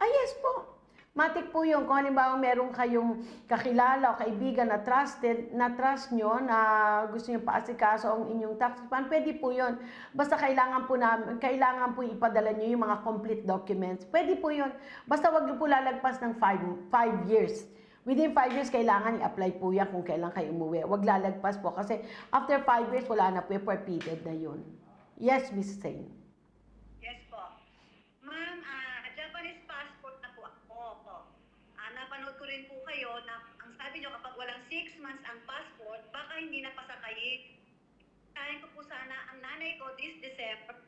Yes po. Matik po yun. Kung halimbawa meron kayong kakilala o kaibigan na trusted, na trust nyo, na gusto nyo paasikaso ang inyong tax refund, pwede po yun. Basta kailangan po ipadala nyo yung mga complete documents. Pwede po yun. Basta wag nyo po lalagpas ng 5 years. Within 5 years, kailangan i-apply po yan kung kailan kayo umuwi. Huwag lalagpas po kasi after 5 years, wala na po, forfeited na yun. Yes, Miss Sane. Yes po. Ma'am, Japanese passport na po ako. Napanood ko rin po kayo na ang sabi nyo kapag walang 6 months ang passport, baka hindi na pasakayin. Kain ko po sana ang nanay ko this December,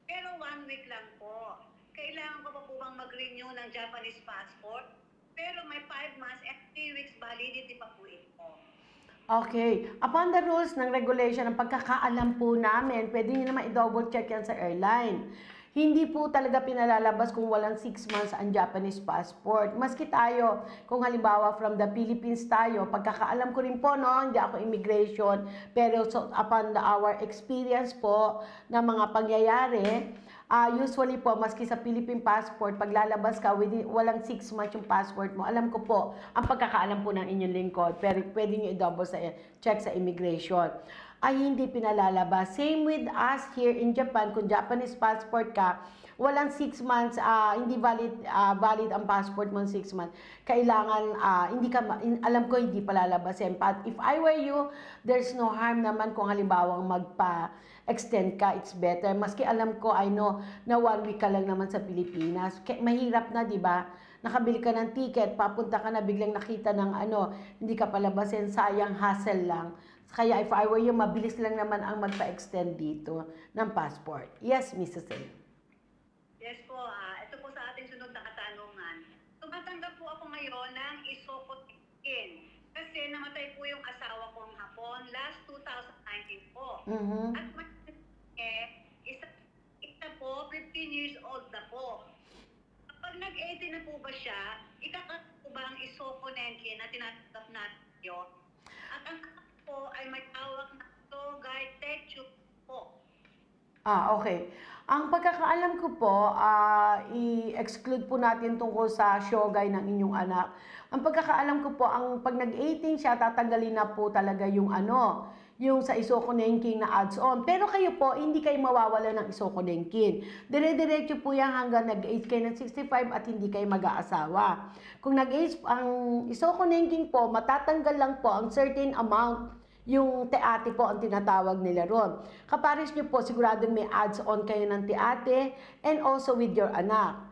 pero 1 week lang po. Kailangan ko pa po bang mag-renew ng Japanese passport? Pero may 5 months and 3 weeks validity pa po ito. Okay. Upon the rules ng regulation, ang pagkakaalam po namin, pwede nyo naman i-double check yan sa airline. Hindi po talaga pinalalabas kung walang 6 months ang Japanese passport. Maski tayo, kung halimbawa from the Philippines tayo, pagkakaalam ko rin po, no, hindi ako immigration, pero so, upon our experience po na mga pangyayari, usually po, maski sa Philippine passport, pag lalabas ka, walang 6 months yung passport mo. Alam ko po, ang pagkakaalam po ng inyong lingkod, pero pwede nyo i-double check sa immigration. Ay hindi pinalalabas. Same with us here in Japan, kung Japanese passport ka, walang 6 months, hindi valid ang passport mo 6 months. Kailangan, alam ko hindi palalabasin. But if I were you, there's no harm naman kung halimbawang magpa-extend ka, it's better. Maski alam ko, I know, na 1 week ka lang naman sa Pilipinas. Mahirap na, di ba? Nakabili ka ng ticket, papunta ka na, biglang nakita ng hindi ka palabasin, sayang, hassle lang. Kaya if I were you, mabilis lang naman ang magpa-extend dito ng passport. Yes, Mrs. A. Yes po, ito po sa ating sunod na katanungan. Tumatanggap po ako ngayon ng isokotikin kasi namatay po yung asawa kong hapon last 2019 po. At isa po, 15 years old na po. Kapag nag-18 na po ba siya, ikakat po ba ang isokotikin na tinatanggap natin yun? At ang po ay may tawag na Shogai Techu po. Okay. Ang pagkakaalam ko po, i-exclude po natin tungkol sa Shogai ng inyong anak. Ang pagkakaalam ko po, pag nag-18 siya, tatanggalin na po talaga yung yung sa isokonengking na adds-on. Pero kayo po, hindi kayo mawawala ng isokonengkin. Dire-diretso po yan hanggang nag-age kayo ng 65 at hindi kayo mag-aasawa. Kung nag-age ang isokonengking po, matatanggal lang po ang certain amount, yung teate po ang tinatawag nila ron. Kapares nyo po, siguradong may adds-on kayo ng teate and also with your anak.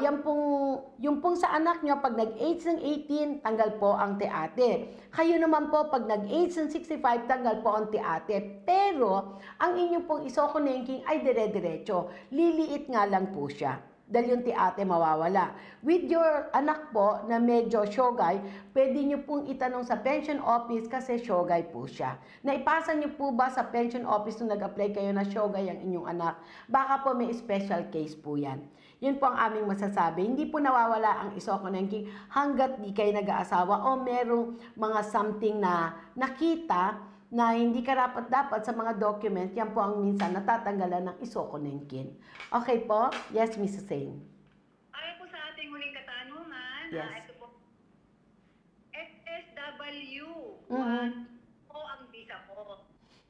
Yung pong sa anak nyo, pag nag-age ng 18, tanggal po ang teate. Kayo naman po, pag nag-age ng 65, tanggal po ang teate. Pero, ang inyong pong isokonengking ay dire-diretso. Liliit nga lang po siya. Dahil yung teate mawawala. With your anak po na medyo Shogai, pwede nyo pong itanong sa pension office kasi Shogai po siya. Naipasa nyo po ba sa pension office nung nag-apply kayo na Shogai ang inyong anak? Baka po may special case po yan. Yun po ang aming masasabi. Hindi po nawawala ang isokonengking hanggat di kayo nag-aasawa o merong mga something na nakita na hindi karapat-dapat sa mga document, yan po ang minsan natatanggalan ng isokonengkin. Okay po? Yes, Mrs. Sane. Ayon po sa ating huling katanungan, ito po, SSW, po ang visa ko.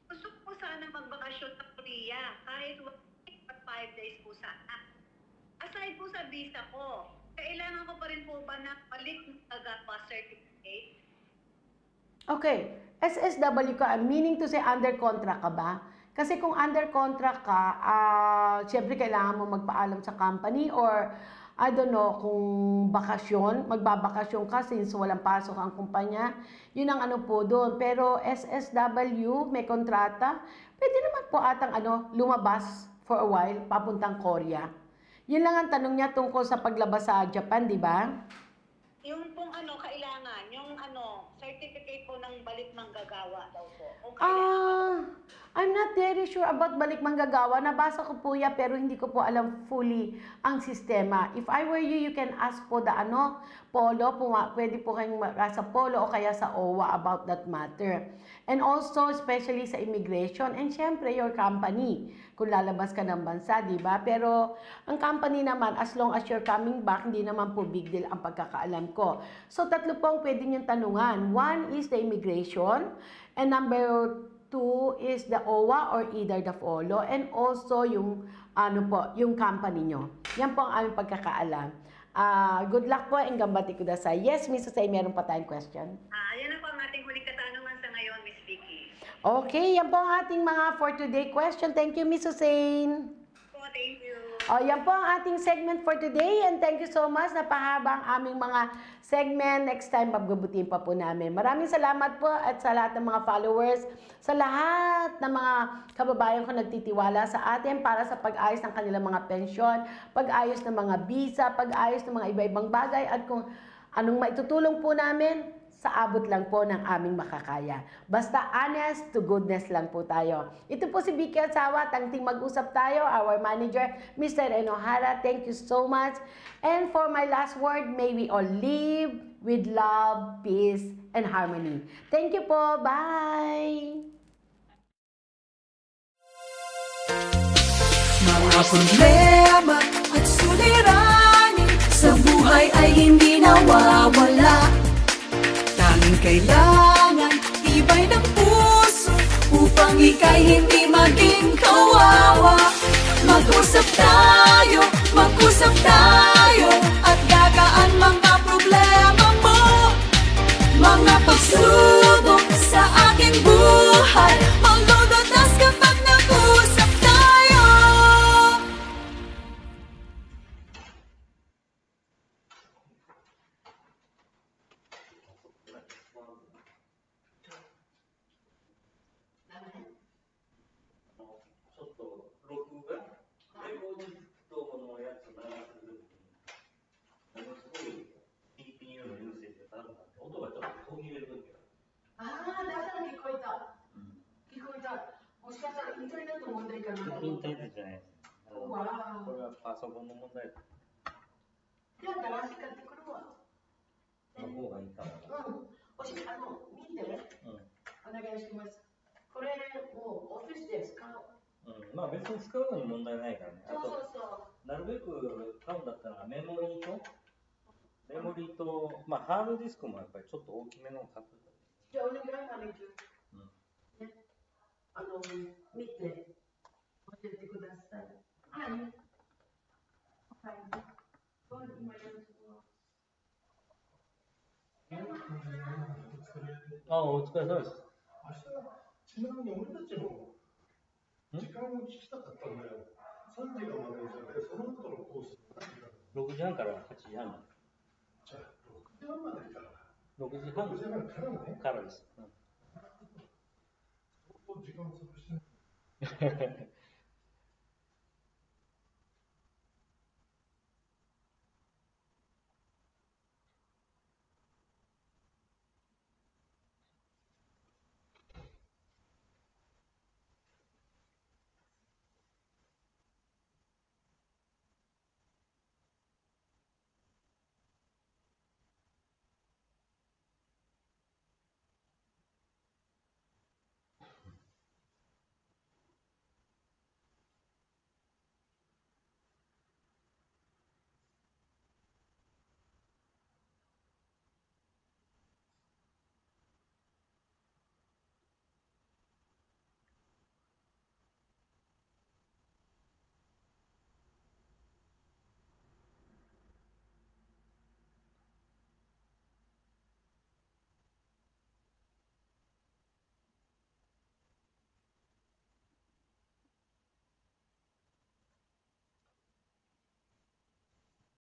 Gusto ko sana magbakasyon sa Korea, kahit 5 days po sana. Aside po sa visa ko, kailangan ko pa rin po ba na balik ng Agapa certificate? Okay. SSW ka, meaning to say under contract ka ba? Kasi kung under contract ka, syempre kailangan mo magpaalam sa company or I don't know kung bakasyon, magbabakasyon ka since walang pasok ang kumpanya. Yun ang ano po doon. Pero SSW, may kontrata, pwede naman po atang lumabas for a while, papuntang Korea. Yun lang ang tanong niya tungkol sa paglabas sa Japan, di ba? Yung pong kailangan, yung certificate po ng balik manggagawa daw po. I'm not very sure about balik manggagawa. Nabasa ko po yan pero hindi ko po alam fully ang sistema. If I were you, you can ask po the Polo. Pwede po kayong sa Polo o kaya sa OWA about that matter. And also, especially sa immigration and syempre your company. Kung lalabas ka ng bansa, di ba? Pero ang company naman, as long as you're coming back, hindi naman po big deal ang pagkakaalam ko. So, tatlo po ang pwede niyong tanungan. One is the immigration, and number 2 is the OWA or either the Polo, and also yung yung company nyo. Yan po ang aming pagkakaalam. Good luck po and gambati kudasai. Yes, Miss Susay, meron pa tayong question. Yan na po ang ating huling katanungan sa ngayon, Miss Vicky. Okay, yan po ang ating mga for today question. Thank you, Miss Hussein. Thank you. Yan po ang ating segment for today and thank you so much. Napahaba ang aming mga segment. Next time, pagbubutin pa po namin. Maraming salamat po at sa lahat ng mga followers, sa lahat ng mga kababayan ko nagtitiwala sa atin para sa pag-ayos ng kanilang mga pensyon, pag-ayos ng mga visa, pag-ayos ng mga iba-ibang bagay at kung anong maitutulong po namin, sa abot lang po ng aming makakaya. Basta honest to goodness lang po tayo. Ito po si Vicky Asawa, tangting mag-usap tayo, our manager, Mr. Enohara. Thank you so much. And for my last word, may we all live with love, peace, and harmony. Thank you po. Bye! Mga problema at suliranin sa buhay ay hindi nawawala. Tanging kailangan ibay ng puso upang ika'y hindi maging kawawa. Mag-usap tayo at gagaan mga problema mo. Mga pagsubok sa aking buhay, malulutas kapag nag-usap tayo.ハードディスクもやっぱりちょっと大きめのを買ってた。じゃあお願いマネージャー。見て教えてください。はい。お疲れ様です。ちなみに俺たちも時間を聞きたかったんだよ。3時がマネージャーで、その後のコース6時半から8時半。じゃあ6時半までから。6時半からね。からです。相当時間を潰して